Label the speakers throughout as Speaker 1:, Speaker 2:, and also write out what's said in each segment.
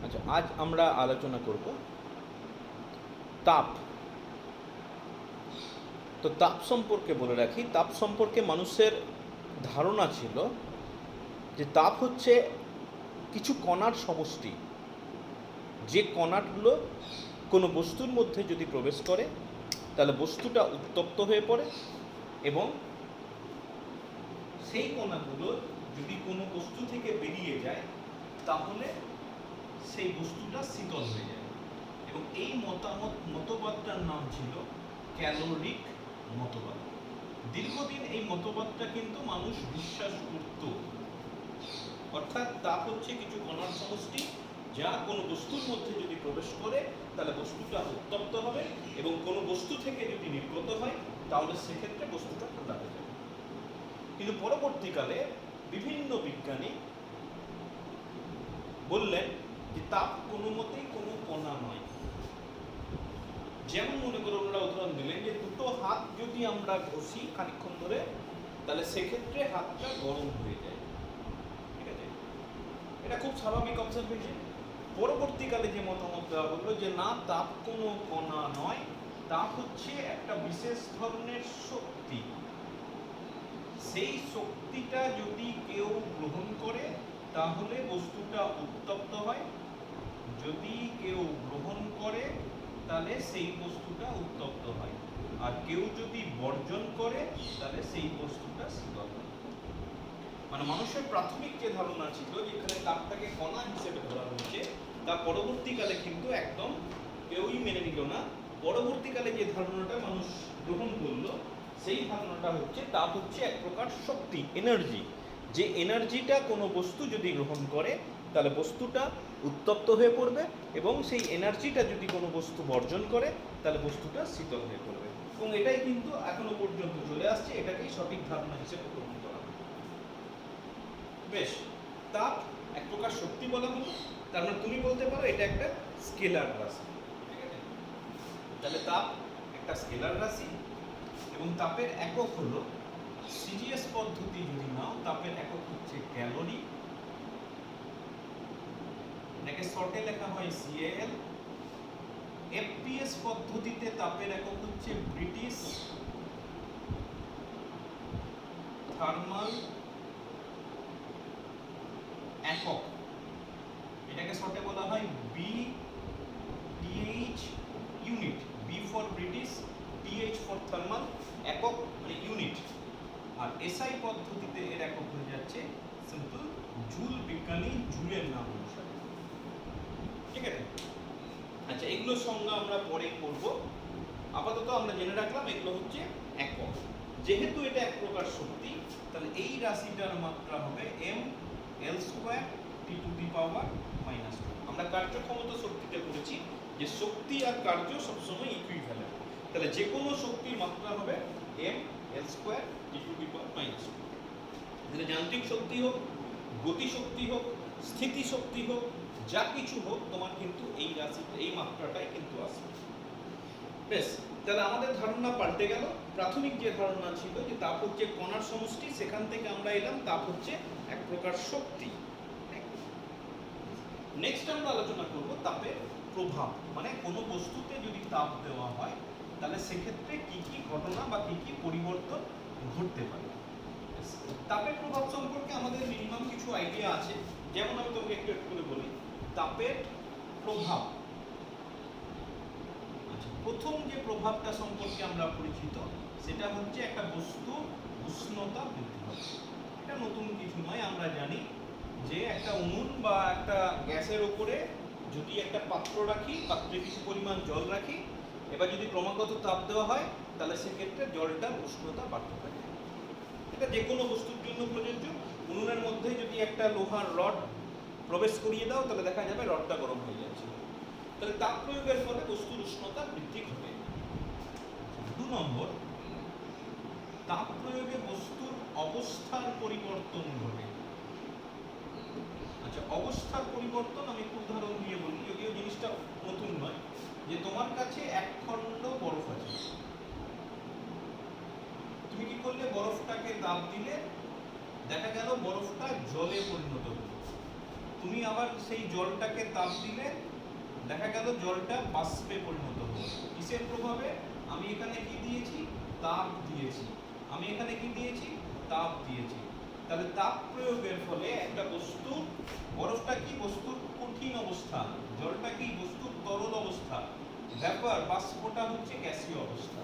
Speaker 1: আচ্ছা, আজ আমরা আলোচনা করব তাপ। তো তাপ সম্পর্কে বলে রাখি, তাপ সম্পর্কে মানুষের ধারণা ছিল যে তাপ হচ্ছে কিছু কণার সমষ্টি। যে কণাগুলো কোনো বস্তুর মধ্যে যদি প্রবেশ করে তাহলে বস্তুটা উত্তপ্ত হয়ে পড়ে, এবং সেই কণাগুলো যদি কোনো বস্তু থেকে বেরিয়ে যায় তাহলে সেই বস্তুটা শীতল হয়ে যায়। এবং এই মতবাদটার নাম ছিল ক্যালোরিক মতবাদ। দীর্ঘদিন এই মতবাদটা কিন্তু মানুষ বিশ্বাস করত। অর্থাৎ তাপ হচ্ছে কিছু কণার সমষ্টি, যা কোনো বস্তুর মধ্যে যদি প্রবেশ করে তাহলে বস্তুটা উত্তপ্ত হবে, এবং কোনো বস্তু থেকে যদি নির্গত হয় তাহলে সেক্ষেত্রে বস্তুটা ঠান্ডা হয়ে যাবে। কিন্তু পরবর্তীকালে বিভিন্ন বিজ্ঞানী বললেন যে তাপ কোনো মতেই কোনো কণা নয়। যেমন মনে করো, ওনারা উদাহরণ দিলেন যে দুটো হাত যদি আমরা ঘষি খানিকক্ষণ ধরে তাহলে সেক্ষেত্রে হাতটা গরম হয়ে যায়। ঠিক আছে, এটা খুব স্বাভাবিক অবজারভেশন। পরবর্তীকালে যে মতামত দেওয়া হলো যে না, তাপ কোনো কণা নয়, তাপ হচ্ছে একটা বিশেষ ধরনের শক্তি। সেই শক্তিটা যদি কেউ গ্রহণ করে তাহলে বস্তুটা উত্তপ্ত হয়, যদি কেউ গ্রহণ করে তাহলে সেই বস্তুটা উত্তপ্ত হয়, আর কেউ যদি বর্জন করে তাহলে সেই বস্তুটা শীতল হয়। মানে মানুষের প্রাথমিক যে ধারণা ছিল যেখানে তাপটাকে কণা হিসেবে ধরা হয়েছে, তা পরবর্তীকালে কিন্তু একদম কেউই মেনে নিল না। পরবর্তীকালে যে ধারণাটা মানুষ গ্রহণ করলো, সেই ধারণাটা হচ্ছে তাপ হচ্ছে এক প্রকার শক্তি, এনার্জি। যে এনার্জিটা কোনো বস্তু যদি গ্রহণ করে তাহলে বস্তুটা উত্তপ্ত হয়ে পড়বে, এবং সেই এনার্জিটা যদি কোনো বস্তু বর্জন করে তাহলে বস্তুটা শীতল হয়ে পড়বে। এবং এটাই কিন্তু এখনো পর্যন্ত চলে আসছে, এটাকেই সঠিক ধারণা হিসেবে গ্রহণ করা হয়। বেশ, তাপ এক প্রকার শক্তি বলা হলো, তার মানে তুমি বলতে পারো এটা একটা স্কেলার রাশি। ঠিক আছে, তাহলে তাপ একটা স্কেলার রাশি, এবং তাপের একক হলো সিজিএস পদ্ধতি যদি নাও, তাপের একক হচ্ছে ক্যালোরি। এটাকে শর্টে লেখা হয় সিএএল। এফপিএস পদ্ধতিতে তাপের একক হচ্ছে ব্রিটিশ থার্মাল একক। এটাকে শর্টে বলা হয় BTH unit. B for British, TH for thermal, একক মানে ইউনিট। আর এসআই পদ্ধতিতে এর একক হয়ে যাচ্ছে সিম্পল জুল, বিজ্ঞানী জুলের নাম অনুসারে। ঠিক আছে, আচ্ছা, এগুলোর সংজ্ঞা আমরা পরে করব। আপাতত আমরা জেনে রাখলাম এগুলো হচ্ছে একক। যেহেতু এটা এক প্রকার শক্তি, তাহলে এই রাশিটার মাত্রা হবে ml² T⁻²। আমরা কার্যক্ষমতা শক্তিতে বলেছি যে শক্তি আর কার্য সবসময় ইকুইভ্যালেন্ট। তাহলে যে কোনো শক্তির মাত্রা হবে ml² T⁻²। তাহলে যান্ত্রিক শক্তি হোক, গতি শক্তি হোক, স্থিতি শক্তি হোক, যা কিছু হোক, তোমার কিন্তু এই রাশি, এই মাত্রাটাই কিন্তু আসবে। বেশ, তাহলে আমাদের ধারণা পাল্টে গেল। প্রাথমিক যে ধারণা ছিল যে তাপ হচ্ছে কণার সমষ্টি, সেখান থেকে আমরা এলাম তাপ হচ্ছে এক প্রকার শক্তি। নেক্সট আমরা আলোচনা করব তাপের প্রভাব, মানে কোনো বস্তুতে যদি তাপ দেওয়া হয় তাহলে সেক্ষেত্রে কি কি ঘটনা বা কি কি পরিবর্তন ঘটতে পারে। তাপের প্রভাব সম্পর্কে আমাদের মিনিমাম কিছু আইডিয়া আছে। যেমন আমি তোমাকে একটু একটু করে বলি তাপের প্রভাব। প্রথম যে প্রভাবটা সম্পর্কে আমরা পরিচিত, সেটা হচ্ছে একটা বস্তু উষ্ণতা বৃদ্ধি হবে। এটা নতুন কিছু নয়, আমরা জানি যে একটা উনুন বা একটা গ্যাসের ওপরে যদি একটা পাত্র রাখি, পাত্রে কিছু পরিমাণ জল রাখি, এবার যদি ক্রমাগত তাপ দেওয়া হয় তাহলে সেক্ষেত্রে জলটার উষ্ণতা বাড়তে থাকে। এটা যে কোনো বস্তুর জন্য প্রযোজ্য। উনুনের মধ্যে যদি একটা লোহার রড প্রবেশ করিয়ে দাও তাহলে দেখা যাবে রডটা গরম হয়ে যাচ্ছে। তাহলে তাপ প্রয়োগের ফলে বস্তুর উষ্ণতা বৃদ্ধি ঘটে। 2 নম্বর, তাপ প্রয়োগে বস্তুর অবস্থার পরিবর্তন ঘটে। আচ্ছা, অবস্থার পরিবর্তন আমি একটু উদাহরণ দিয়ে বলি, যদিও জিনিসটা নতুন নয়। যে তোমার কাছে এক খণ্ড বরফ আছে, তুমি কি করলে, বরফটাকে তাপ দিলে, দেখা গেল বরফটা জলে পরিণত হলো। তুমি আবার সেই জলটাকে তাপ দিলে, দেখা গেল জলটা বাষ্পে পরিণত হলো। কিসের প্রভাবে? আমি এখানে কি দিয়েছি? তাপ দিয়েছি। আমি এখানে কি দিয়েছি? তাপ দিয়েছি। তাহলে তাপ প্রয়োগের ফলে একটা বস্তু, বরফটা কি বস্তুর কঠিন অবস্থা, জলটা কি বস্তুর তরল অবস্থা, ভ্যাপার বাষ্পটা হচ্ছে গ্যাসীয় অবস্থা।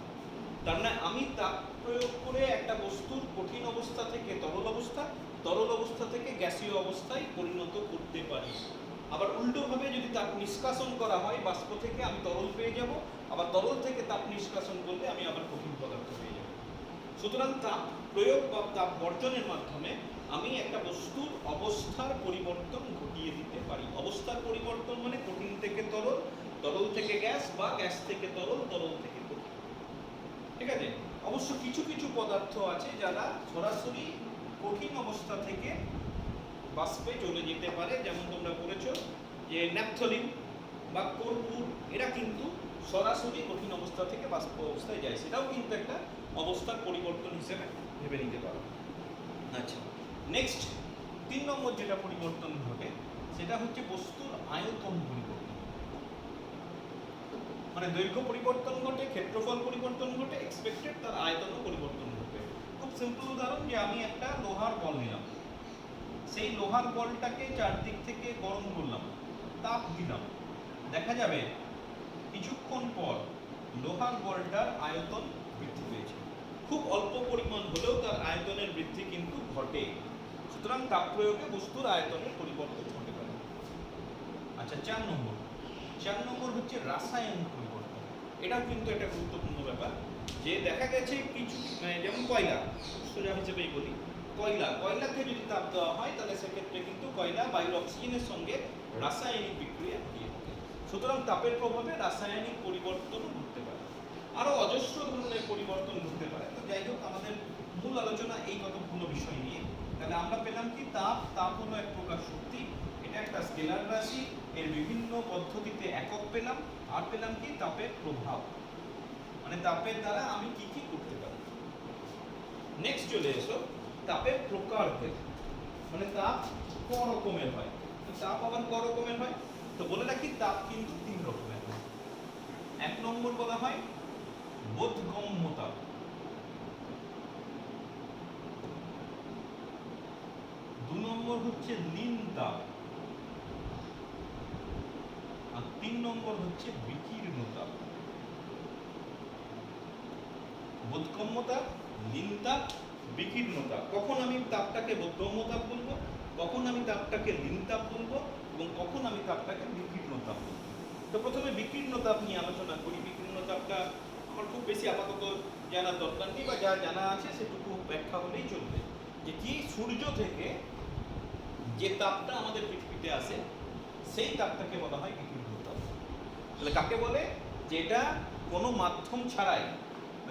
Speaker 1: তার মানে আমি তাপ প্রয়োগ করে একটা বস্তুর কঠিন অবস্থা থেকে তরল অবস্থা, তরল অবস্থা থেকে গ্যাসীয় অবস্থায় পরিণত করতে পারি। আবার উল্টোভাবে যদি তাপ নিষ্কাশন করা হয় বাষ্প থেকে, আমি তরল পেয়ে যাব, আবার তরল থেকে তাপ নিষ্কাশন করলে আমি আবার কঠিন পদার্থ পেয়ে যাব। সুতরাং তাপ প্রয়োগ বা তাপ বর্জনের মাধ্যমে আমি একটা বস্তুর অবস্থার পরিবর্তন ঘটিয়ে দিতে পারি। অবস্থার পরিবর্তন মানে কঠিন থেকে তরল, তরল থেকে গ্যাস, বা গ্যাস থেকে তরল, তরল থেকে কঠিন। ঠিক আছে? অবশ্য কিছু কিছু পদার্থ আছে যারা সরাসরি কঠিন অবস্থা থেকে বাষ্পে চলে যেতে পারে, যেমন তোমরা পড়েছো যে ন্যাপথলিন বা কর্পূর, এরা কিন্তু সরাসরি কঠিন অবস্থা থেকে বাষ্প অবস্থায় যায়। সেটাও কিন্তু একটা অবস্থার পরিবর্তন হিসেবে ভেবে নিতে পারো। আচ্ছা, নেক্সট 3 নম্বর যেটা পরিবর্তন ঘটে সেটা হচ্ছে বস্তুর আয়তন পরিবর্তন। মানে দৈর্ঘ্য পরিবর্তন ঘটে, ক্ষেত্রফল পরিবর্তন ঘটে, এক্সপেক্টেড তার আয়তনও পরিবর্তন ঘটে। খুব সিম্পল উদাহরণ, যে আমি একটা লোহার বল নিলাম, সেই লোহার বলটাকে চারদিক থেকে গরম করলাম, তাপ দিলাম, দেখা যাবে কিছুক্ষণ পর লোহার বলটার আয়তন বৃদ্ধি পেয়েছে। খুব অল্প পরিমাণ হলেও তার আয়তনের বৃদ্ধি কিন্তু ঘটে। সুতরাং তাপ প্রয়োগে বস্তুর আয়তনের পরিবর্তন ঘটে পারে। আচ্ছা, 4 নম্বর হচ্ছে রাসায়নিক পরিবর্তন। এটাও কিন্তু একটা গুরুত্বপূর্ণ ব্যাপার, যে দেখা গেছে কিছু যেমন কয়লা, সোজা হিসেবেই বলি, কয়লাকে যদি তাপ দেওয়া হয় তাহলে সেক্ষেত্রে কিন্তু কয়লা বায়ুর অক্সিজেনের সঙ্গে রাসায়নিক বিক্রিয়া ঘটিয়ে থাকে। সুতরাং তাপের প্রভাবে রাসায়নিক পরিবর্তনও ঘটতে পারে। আরো অজস্র ধরনের পরিবর্তন ঘটতে পারে। তো যাই হোক, আমাদের মূল আলোচনা এই কতগুলো বিষয় নিয়ে। তাহলে আমরা পেলাম কি, তাপ হলো এক প্রকার শক্তি, এটা একটা স্কেলার রাশি, এর বিভিন্ন পদ্ধতিতে একক পেলাম। আর পেলাম কি, তাপের প্রভাব, মানে তাপের দ্বারা আমি কি কি করতে পারি। নেক্সট চলে এসো তাপের প্রকারভেদ, মানে তাপ ক রকমের হয়। তো তাপ আবার ক রকমের হয়? তো বলে রাখি, তাপ কিন্তু 3 রকমের হয়। 1 নম্বর বলা হয় বোধগম্য তাপ। 2 নম্বর হচ্ছে লীন তাপ, আর 3 নম্বর হচ্ছে বিকীর্ণ তাপ। বোধগম্য তাপ, লীন তাপ, বিকীর্ণ তাপ। কখন আমি তাপটাকে বোধগম্য তাপ বলবো, কখন আমি তাপটাকে লীন তাপ বলবো, এবং কখন আমি তাপটাকে বিকীর্ণ তাপ বলবো। তো প্রথমে বিকীর্ণ তাপ নিয়ে আলোচনা করি। বিকীর্ণ তাপটা আমার খুব বেশি আপাতত জানার দরকার নেই, বা যা জানা আছে সেটুকু ব্যাখ্যা হলেই চলবে। যে কি, সূর্য থেকে যে তাপটা আমাদের পৃথিবীতে আসে সেই তাপটাকে বলা হয় বিকীর্ণ তাপ। তাহলে কাকে বলে? যেটা কোনো মাধ্যম ছাড়াই,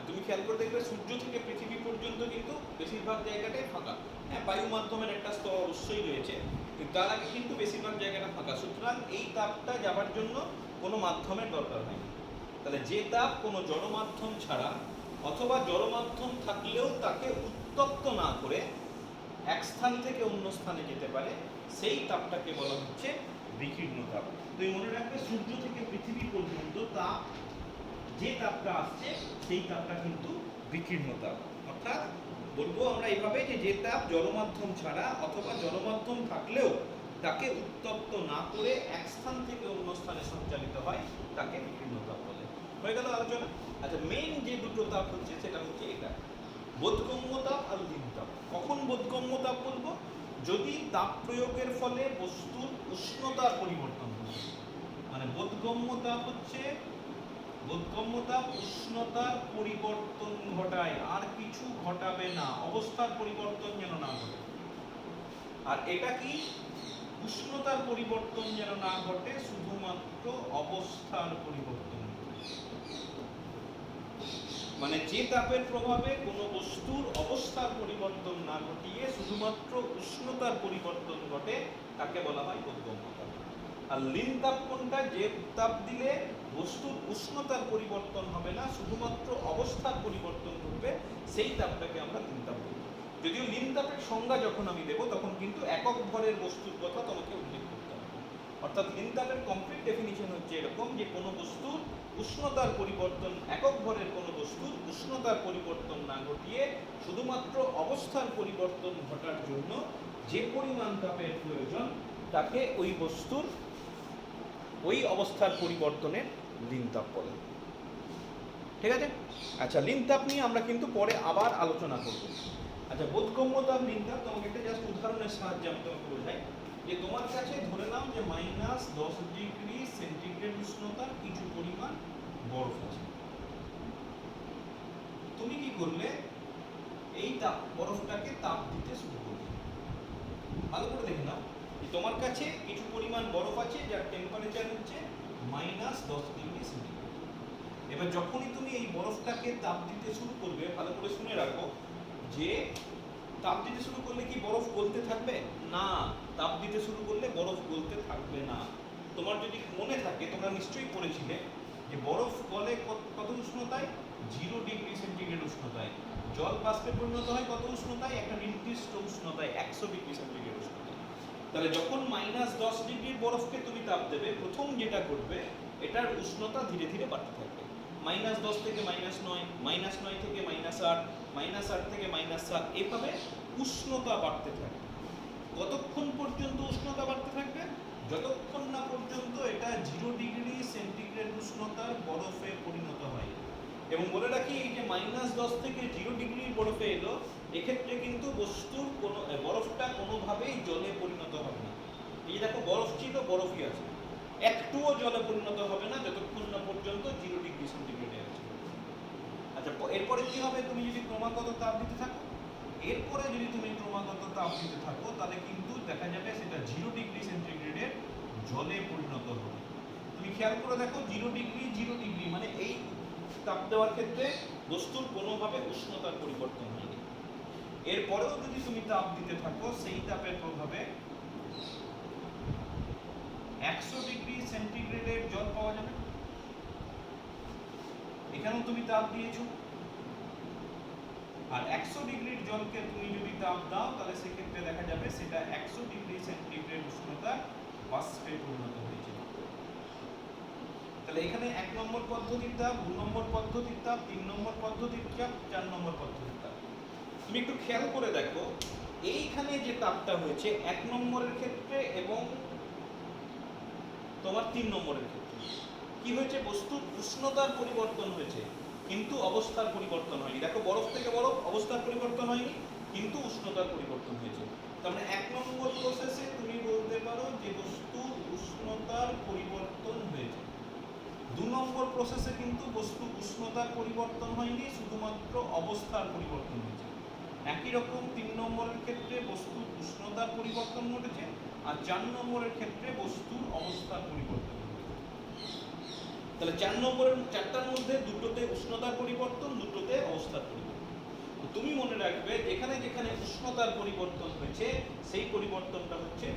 Speaker 1: তুমি খেয়াল করে দেখবে সূর্য থেকে পৃথিবী পর্যন্ত কিন্তু বেশিরভাগ জায়গাটাই ফাঁকা। হ্যাঁ, বায়ু মাধ্যমের একটা স্তর অবশ্যই রয়েছে, কিন্তু তার আগে কিন্তু বেশিরভাগ জায়গাটা ফাঁকা। সুতরাং এই তাপটা যাবার জন্য কোনো মাধ্যমের দরকার হয় না। তাহলে যে তাপ কোনো জড় মাধ্যম ছাড়া, অথবা জড় মাধ্যম থাকলেও তাকে উত্তপ্ত না করে এক স্থান থেকে অন্য স্থানে যেতে পারে, সেই তাপটাকে বলা হচ্ছে বিকীর্ণ তাপ। তুমি মনে রাখবে, সূর্য থেকে পৃথিবী পর্যন্ত তাপ, যে তাপটা আসছে সেই তাপটা কিন্তু বিকীর্ণ তাপ। অর্থাৎ বলবো আমরা এইভাবে, যে তাপ জড়মাধ্যম ছাড়া অথবা জড়মাধ্যম থাকলেও তাকে উত্তপ্ত না করে এক স্থান থেকে অন্য স্থানে সঞ্চালিত হয়, তাকে বিকীর্ণ তাপ বলে। হয়ে গেল আলোচনা। আচ্ছা, মেইন যে দুটো তাপ হচ্ছে সেটা হচ্ছে এটা, বোধগম্য তাপ আর লীন তাপ। কখন বোধগম্য তাপ বলবো? যদি তাপ প্রয়োগের ফলে বস্তুর উষ্ণতার পরিবর্তন হয়। মানে বোধগম্য তাপ হচ্ছে, বোধগম্য তাপ উষ্ণতার পরিবর্তন ঘটায়, আর কিছু ঘটাবে না, অবস্থার পরিবর্তন যেন না ঘটে। আর এটা কি, উষ্ণতার পরিবর্তন যেন না ঘটে, শুধুমাত্র অবস্থার পরিবর্তন। মানে যে তাপের প্রভাবে কোনো বস্তুর অবস্থার পরিবর্তন না ঘটিয়ে শুধুমাত্র উষ্ণতার পরিবর্তন ঘটে, তাকে বলা হয় বোধগম্য তাপ। আর লীন তাপ কোনটা? যে তাপ দিলে বস্তুর উষ্ণতার পরিবর্তন হবে না, শুধুমাত্র অবস্থার পরিবর্তন ঘটবে, সেই তাপটাকে আমরা লীন তাপ বলবো। যদিও লীন তাপের সংজ্ঞা যখন আমি দেব, তখন কিন্তু একক ভরের বস্তুর কথা তোমাকে উল্লেখ করতে অর্থাৎ লিনতাপের কমপ্লিট ডেফিনিশন হচ্ছে এরকম যে কোনো বস্তুর উষ্ণতার পরিবর্তন, একক ভরের কোনো বস্তুর উষ্ণতার পরিবর্তন না ঘটিয়ে শুধুমাত্র অবস্থার পরিবর্তন ঘটার জন্য যে পরিমাণ তাপের প্রয়োজন তাকে ওই বস্তুর ওই অবস্থার পরিবর্তনের লিনতাপ বলে। ঠিক আছে? আচ্ছা, লিনতাপ নিয়ে আমরা কিন্তু পরে আবার আলোচনা করব। আচ্ছা, বোধগম্য তাপ, লিনতাপ, তোমাকে একটা জাস্ট উদাহরণের সাহায্যে আমি তোমাকে বোঝাই যে তোমার কাছে ধরে নাও যে -10 ডিগ্রি সেন্টিগ্রেড উষ্ণতার কিছু পরিমাণ বরফ আছে। তুমি কি করলে? এই বরফটাকে তাপ দিতে শুরু করবে। ভালো করে দেখে নাও, তোমার কাছে কিছু পরিমাণ বরফ আছে যার টেম্পারেচার হচ্ছে -10 ডিগ্রি সেন্টিগ্রেড। এবার যখনই তুমি এই বরফটাকে তাপ দিতে শুরু করবে, ভালো করে শুনে রাখো যে তাপ দিতে শুরু করলে কি বরফ গলতে থাকবে? না, তাপ দিতে শুরু করলে বরফ গলতে থাকবে না। তোমার যদি মনে থাকে, তোমরা নিশ্চয়ই পড়েছিলে যে বরফ গলে কত উষ্ণতায়? 0 ডিগ্রি সেন্টিগ্রেড উষ্ণতায়। জল বাষ্পে পরিণত হয় কত উষ্ণতায়? একটা নির্দিষ্ট উষ্ণতায়, 100 ডিগ্রি সেন্টিগ্রেড উষ্ণতায়। তাহলে যখন -10 ডিগ্রির বরফকে তুমি তাপ দেবে, প্রথম যেটা ঘটবে, এটার উষ্ণতা ধীরে ধীরে বাড়তে থাকবে। -10 থেকে -9, -9 থেকে -8, -8 থেকে -7, এভাবে উষ্ণতা বাড়তে থাকবে। কতক্ষণ পর্যন্ত উষ্ণতা বাড়তে থাকবে? যতক্ষণ না পর্যন্ত এটা 0 ডিগ্রি সেন্টিগ্রেড উষ্ণতার বরফে পরিণত হয়। এবং বলে রাখি, এই যে -10 থেকে 0 ডিগ্রির বরফে এলো, এক্ষেত্রে কিন্তু বস্তুর কোনো বরফটা কোনোভাবেই জলে পরিণত হবে না। এই দেখো, বরফ ছিল, বরফই আছে, একটুও জলে পরিণত হবে না যতক্ষণ না পর্যন্ত 0 ডিগ্রি সেন্টিগ্রেডে আছে। আচ্ছা, এরপরে কি হবে? তুমি যদি ক্রমাগত তাপ দিতে থাকো, তাহলে কিন্তু দেখা যাবে সেটা 0 ডিগ্রি সেন্টিগ্রেডের জলে পরিণত হবে। তুমি খেয়াল করে দেখো, 0 ডিগ্রি মানে এই তাপ দেওয়ার ক্ষেত্রে বস্তুর কোনোভাবে উষ্ণতার পরিবর্তন হয়নি। এরপরেও যদি তুমি তাপ দিতে থাকো, সেই তাপের প্রভাবে 100 ডিগ্রি সেন্টিগ্রেডের জল পাওয়া যাবে। এখানেও তুমি তাপ দিয়েছো, আর 100 ডিগ্রির জলকে তুমি যদি তাপ দাও, তাহলে সেক্ষেত্রে দেখা যাবে সেটা 100 ডিগ্রি সেন্টিগ্রেড উষ্ণতা বাষ্পে পরিণত হয়েছে। তাহলে এখানে 1 নম্বর পদ্ধতির তাপ, 2 নম্বর পদ্ধতির তাপ, 3 নম্বর পদ্ধতির তাপ, 4 নম্বর পদ্ধতির তাপ। তুমি একটু খেয়াল করে দেখো, এইখানে যে তাপটা হয়েছে 1 নম্বরের ক্ষেত্রে এবং তোমার 3 নম্বরের ক্ষেত্রে কি হয়েছে? বস্তুর উষ্ণতার পরিবর্তন হয়েছে, কিন্তু অবস্থার পরিবর্তন হয়নি। দেখো, বরফ থেকে বরফ, অবস্থার পরিবর্তন হয়নি, কিন্তু উষ্ণতার পরিবর্তন হয়েছে। তার মানে 1 নম্বর প্রসেসে তুমি বলতে পারো যে বস্তুর উষ্ণতার পরিবর্তন হয়েছে। 2 নম্বর প্রসেসে কিন্তু বস্তু উষ্ণতার পরিবর্তন হয়নি, শুধুমাত্র অবস্থার পরিবর্তন হয়েছে। একই রকম 3 নম্বরের ক্ষেত্রে বস্তুর উষ্ণতার পরিবর্তন ঘটেছে, আর 4 নম্বরের ক্ষেত্রে বস্তুর অবস্থার পরিবর্তন ঘটেছে। তাহলে 4টার মধ্যে দুটোতে উষ্ণতার পরিবর্তন, দুটোতে অবস্থার পরিবর্তন। তুমি মনে রাখবে, যেখানে যেখানে উষ্ণতার পরিবর্তন হয়েছে, সেই পরিবর্তনটা হচ্ছে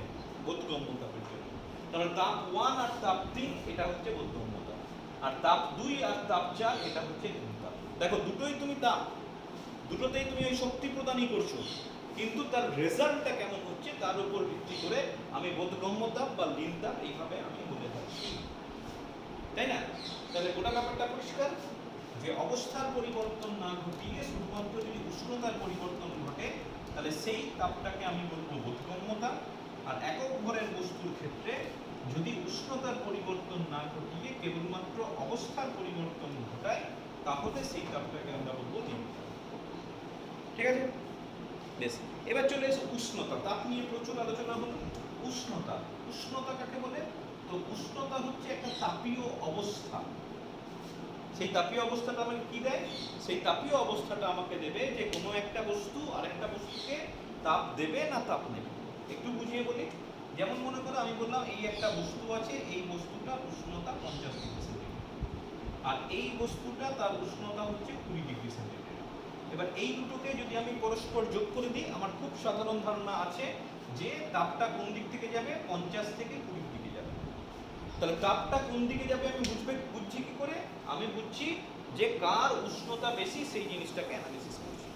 Speaker 1: বোধগম্য তাপের জন্য। তাহলে তাপ 1 আর তাপ 3 এটা হচ্ছে বোধগম্য তাপ, আর তাপ 2 আর তাপ 4 এটা হচ্ছে লিনতাপ। দেখো, দুটোই তুমি তাপ, দুটোতেই তুমি ওই শক্তি প্রদানই করছো, কিন্তু তার রেজাল্টটা কেমন হচ্ছে তার উপর ভিত্তি করে আমি বোধগম্য তাপ বা লিনতাপ এইভাবে আমি বলে থাকি, তাই না? তাহলে গোটা ব্যাপারটা পরিষ্কার যে অবস্থার পরিবর্তন না ঘটিয়ে শুধুমাত্র যদি উষ্ণতার পরিবর্তন ঘটে, তাহলে সেই তাপটাকে আমি বলবো বোধগম্য তাপ। আর একক ভরের বস্তুর ক্ষেত্রে যদি উষ্ণতার পরিবর্তন না ঘটিয়ে কেবলমাত্র অবস্থার পরিবর্তন ঘটায়, তাহলে সেই তাপটাকে আমরা বলবো লিনতাপ। ঠিক আছে? বেশ, এবার চলে এসে উষ্ণতা। তাপ নিয়ে প্রচুর আলোচনা হলো। উষ্ণতা, উষ্ণতা কাকে বলে? তো উষ্ণতা হচ্ছে একটা তাপীয় অবস্থা। সেই তাপীয় অবস্থাটা আমাকে কি দেয়? সেই তাপীয় অবস্থাটা আমাকে দেবে যে কোনো একটা বস্তু আরেকটা বস্তুকে তাপ দেবে না তাপ নেবে। একটু বুঝিয়ে বলি। যেমন মনে করো, আমি বললাম এই একটা বস্তু আছে, এই বস্তুটার উষ্ণতা 50 ডিগ্রি সেন্টিগ্রেড, আর এই বস্তুটা তার উষ্ণতা হচ্ছে 20 ডিগ্রি সেন্টিগ্রেড। এবার এই দুটোকে যদি আমি পরস্পর যোগ করে দিই, আমার খুব সাধারণ ধারণা আছে যে তাপটা কোন দিক থেকে যাবে? 50 থেকে 20 দিকে যাবে। তাহলে তাপটা কোন দিকে যাবে আমি বুঝছি কি করে? আমি বুঝছি যে কার উষ্ণতা বেশি, সেই জিনিসটাকে অ্যানালিসিস করছি।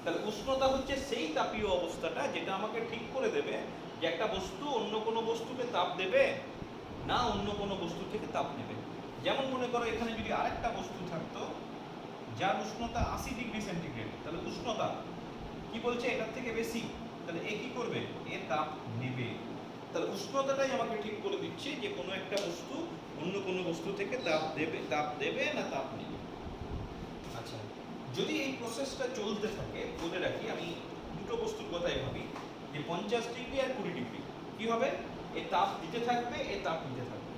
Speaker 1: তাহলে উষ্ণতা হচ্ছে সেই তাপীয় অবস্থাটা যেটা আমাকে ঠিক করে দেবে যে একটা বস্তু অন্য কোনো বস্তুকে তাপ দেবে না অন্য কোনো বস্তু থেকে তাপ নেবে। যেমন মনে করো এখানে যদি আরেকটা বস্তু থাকতো যার উষ্ণতা 80 ডিগ্রি সেন্টিগ্রেড, তাহলে উষ্ণতা কি বলছে এটার থেকে বেশি, তাহলে এ কি করবে, এ তাপ নেবে। তাহলে উষ্ণতাটাই আমাকে ঠিক করে দিচ্ছে যে কোনো একটা বস্তু অন্য কোনো বস্তু থেকে তাপ দেবে না তাপ নেবে। আচ্ছা, যদি এই প্রসেসটা চলতে থাকে, বলে রাখি আমি দুটো বস্তুর কথাই ভাবি, যে 50 ডিগ্রি আর 20 ডিগ্রি কি হবে, এই তাপ দিতে থাকবে, এই তাপ নিতে থাকবে।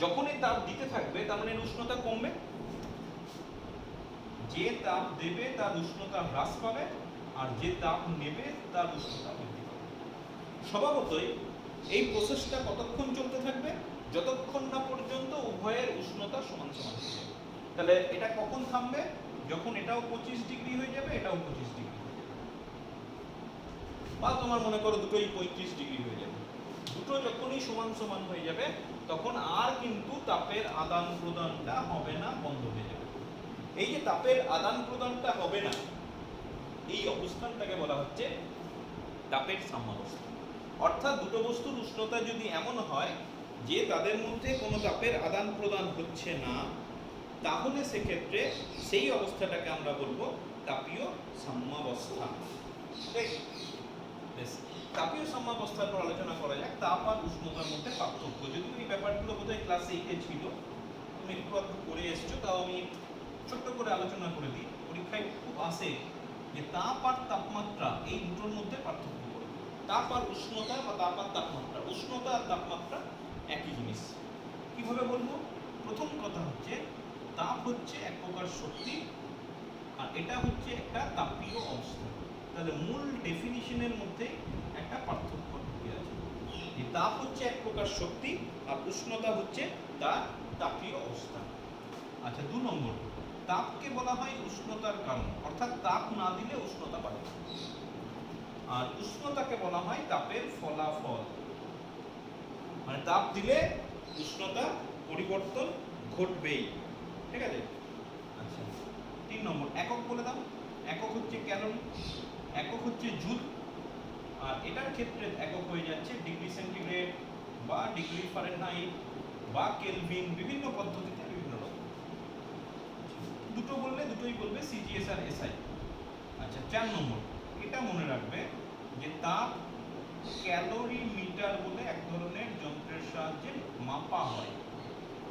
Speaker 1: যখন এই তাপ দিতে থাকবে তার মানে উষ্ণতা কমবে, যে তাপ দেবে তার উষ্ণতা হ্রাস পাবে, আর যে তাপ নেবে তার উষ্ণতা বৃদ্ধি পাবে। স্বভাবতই এই প্রসেসটা কতক্ষণ চলতে থাকবে, যতক্ষণ না পর্যন্ত উভয়ের উষ্ণতা সমান সমান হয়ে যাবে। তাহলে এটা কখন থামবে, যখন এটাও 25 ডিগ্রি হয়ে যাবে, এটাও 25 ডিগ্রি হয়ে যাবে, বা তোমার মনে করো দুটোই 35 ডিগ্রি হয়ে যাবে। দুটো যখনই সমান সমান হয়ে যাবে তখন আর কিন্তু তাপের আদান প্রদানটা হবে না, বন্ধ হয়ে যাবে। এই যে তাপের আদান প্রদানটা হবে না, এই অবস্থানটাকে বলা হচ্ছে তাপের সাম্যাবস্থা। অর্থাৎ দুটো বস্তুর উষ্ণতা যদি এমন হয় যে তাদের মধ্যে কোনো তাপের আদান প্রদান হচ্ছে না, তাহলে সেক্ষেত্রে সেই অবস্থাটাকে আমরা বলবো তাপীয় সাম্যাবস্থা। তাপীয় সাম্যাবস্থার পর আলোচনা করা যাক তাপ আর উষ্ণতার মধ্যে পার্থক্য। যদি এই ব্যাপারগুলো বোধহয় ক্লাস 8-এ ছিল, তুমি একটু একটু করে এসছো, তাও আমি ছোট্ট করে আলোচনা করে দিই। পরীক্ষায় খুব আসে যে তাপ আর তাপমাত্রা এই দুটোর মধ্যে পার্থক্য করো। তাপ আর উষ্ণতা বা তাপ আর তাপমাত্রা, উষ্ণতা আর তাপমাত্রা একই জিনিস। কিভাবে বলবো? প্রথম কথা হচ্ছে তাপ হচ্ছে এক প্রকার শক্তি, আর এটা হচ্ছে একটা তাপীয় অবস্থা। তাহলে মূল ডেফিনিশনের মধ্যে একটা পার্থক্য ঢুকে আছে। এই তাপ হচ্ছে এক প্রকার শক্তি, আর উষ্ণতা হচ্ছে তার তাপীয় অবস্থা। আচ্ছা, 2 নম্বর, তাপকে বলা হয় উষ্ণতার কারণ, অর্থাৎ তাপ না দিলে উষ্ণতা বাড়ে। আর উষ্ণতাকে বলা হয় তাপের ফলাফল, মানে তাপ দিলে উষ্ণতা পরিবর্তন ঘটবেই। ঠিক আছে? আচ্ছা, 3 নম্বর, একক বলে দাও। একক হচ্ছে ক্যালোরি, একক হচ্ছে জুল, আর এটার ক্ষেত্রে একক হয়ে যাচ্ছে ডিগ্রি সেন্টিগ্রেড বা ডিগ্রি ফারেনহাইট বা কেলভিন, বিভিন্ন পদ্ধতিতে বিভিন্ন রকম। দুটো বললে দুটোই বলবে সিজিএস আর এসআই। আচ্ছা, 4 নম্বর, এটা মনে রাখবে যে তাপ ক্যালোরি মিটার বলে এক ধরনের যন্ত্রের সাহায্যে মাপা হয়,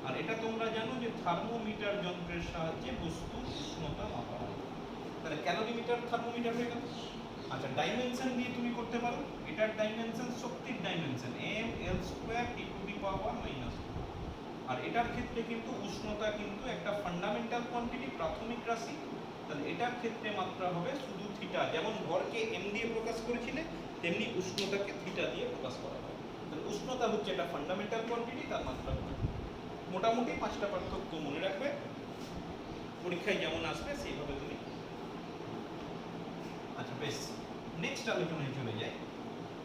Speaker 1: আর এটা তোমরা জানো যে থার্মোমিটার যন্ত্রের সাহায্যে বস্তুর উষ্ণতা মাপা হয়। তাহলে ক্যালোরিমিটার থার্মোমিটার হয়ে গেল। আচ্ছা, ডাইমেনশন দিয়ে তুমি করতে পারো। এটার ডাইমেনশন শক্তির ডাইমেনশন m(L²(T⁻⁻²), আর এটার ক্ষেত্রে কিন্তু উষ্ণতা কিন্তু একটা ফান্ডামেন্টাল কোয়ান্টিটি, প্রাথমিক রাশি। তাহলে এটার ক্ষেত্রে মাত্রা হবে শুধু থিটা। যেমন ভরকে m দিয়ে প্রকাশ করেছিলে, তেমনি উষ্ণতাকে থিটা দিয়ে প্রকাশ করা হয়। তাহলে উষ্ণতা হচ্ছে একটা ফান্ডামেন্টাল কোয়ান্টিটি, তার মাত্রা হবে। মোটামুটি 5টা পার্থক্য মনে রাখবে, পরীক্ষায় যেমন আসবে সেইভাবে তুমি। আচ্ছা বেশ, নেক্সট আলোচনায় চলে যাই,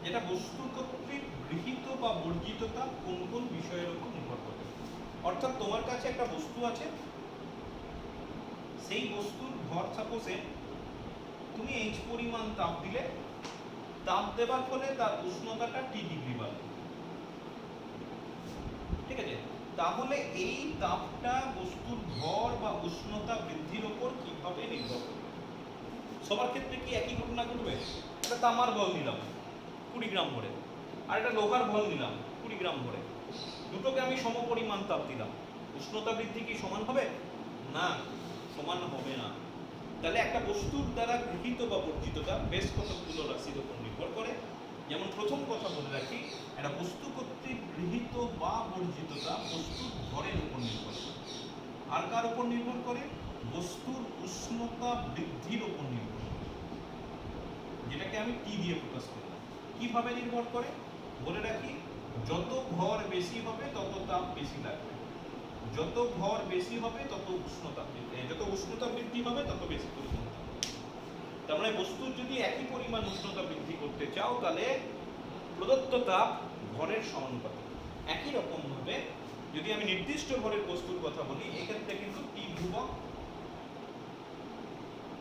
Speaker 1: যেটা বস্তু কর্তৃক গৃহীত বা বর্জিত তাপ কোন কোন বিষয়ের উপর নির্ভর করে। অর্থাৎ তোমার কাছে একটা বস্তু আছে, সেই বস্তুর ভর সাপোজে তুমি h পরিমাণ তাপ দিলে, তাপ দেওয়ার ফলে তার উষ্ণতাটা t ডিগ্রি বাড়বে। ঠিক আছে? তাহলে এই তাপটা বস্তুর ভর বা উষ্ণতা বৃদ্ধির উপর কিভাবে নির্ভর করবে? সবার ক্ষেত্রে কি একই ঘটনা ঘটবে? একটা তামার বল নিলাম 20 গ্রাম ভরে, আর একটা লোহার বল নিলাম 20 গ্রাম ভরে, দুটোকে আমি সমপরিমাণ তাপ দিলাম, উষ্ণতা বৃদ্ধি কি সমান হবে? না, সমান হবে না। তাহলে একটা বস্তুর দ্বারা গৃহীত বা বর্জিত তাপ বেশ কতগুলো রাশির উপর নির্ভর করে। যেমন প্রথম কথা বলে রাখি, একটা বস্তু কর্তৃক গৃহীত বা বর্জিত তাপ বস্তুর ভরের উপর নির্ভর করে। আর কার উপর নির্ভর করে? বস্তুর উষ্ণতা বৃদ্ধির উপর নির্ভর করে, যেটাকে আমি টি দিয়ে প্রকাশ করলাম। কিভাবে নির্ভর করে বলে রাখি, যত ভর বেশি হবে তত তাপ বেশি লাগবে, যত ভর বেশি হবে তত উষ্ণতা বৃদ্ধি হবে তত বেশি পরিমাণ তাপ। তার মানে বস্তুর যদি একই পরিমাণ উষ্ণতা বৃদ্ধি করতে চাও, তাহলে প্রদত্ত তাপ ভরের সমানুপাতিক। একই রকম ভাবে যদি আমি নির্দিষ্ট ভরের বস্তুর কথা বলি, এক্ষেত্রে কিন্তু টি ধ্রুবক,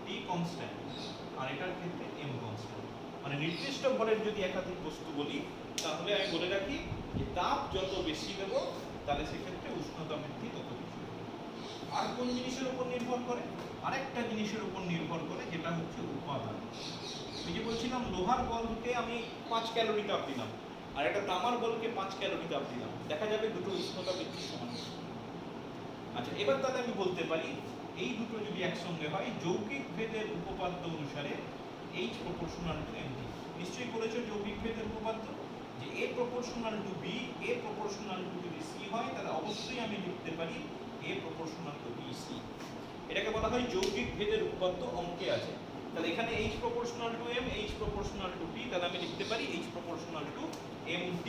Speaker 1: টি কনস্ট্যান্ট, আর এটার ক্ষেত্রে এম কনস্ট্যান্ট। মানে নির্দিষ্ট ভরের যদি একাধিক বস্তু বলি, তাহলে আমি বলে রাখি যে তাপ যত বেশি দেবো তাহলে সেক্ষেত্রে উষ্ণতা বৃদ্ধি তত বেশি হবে। আর কোন জিনিসের উপর নির্ভর করে? আরেকটা জিনিসের উপর নির্ভর করে, যেটা হচ্ছে উপাদান। ওই যে বলছিলাম লোহার বলকে আমি 5 ক্যালোরি তাপ দিলাম, আর একটা তামার বলকে 5 ক্যালোরি তাপ দিলাম, দেখা যাবে দুটো উষ্ণতা বৃদ্ধি সমান। আচ্ছা, এবার তাহলে আমি বলতে পারি এই দুটো যদি একসঙ্গে হয় যৌগিক ভেদের উপপাদ্য অনুসারে H proportional to MT। নিশ্চয়ই করেছো যৌগিক ভেদের উপপাদ্য, যে A proportional to B, A proportional to যদি C হয় তাহলে অবশ্যই আমি লিখতে পারি A proportional to BC। এটাকে বলা হয় যৌগিক ভেদের উপপাদ্য, অঙ্কে আছে। তাহলে এখানে H proportional to M, H proportional to T, তাহলে আমি লিখতে পারি H proportional to MT।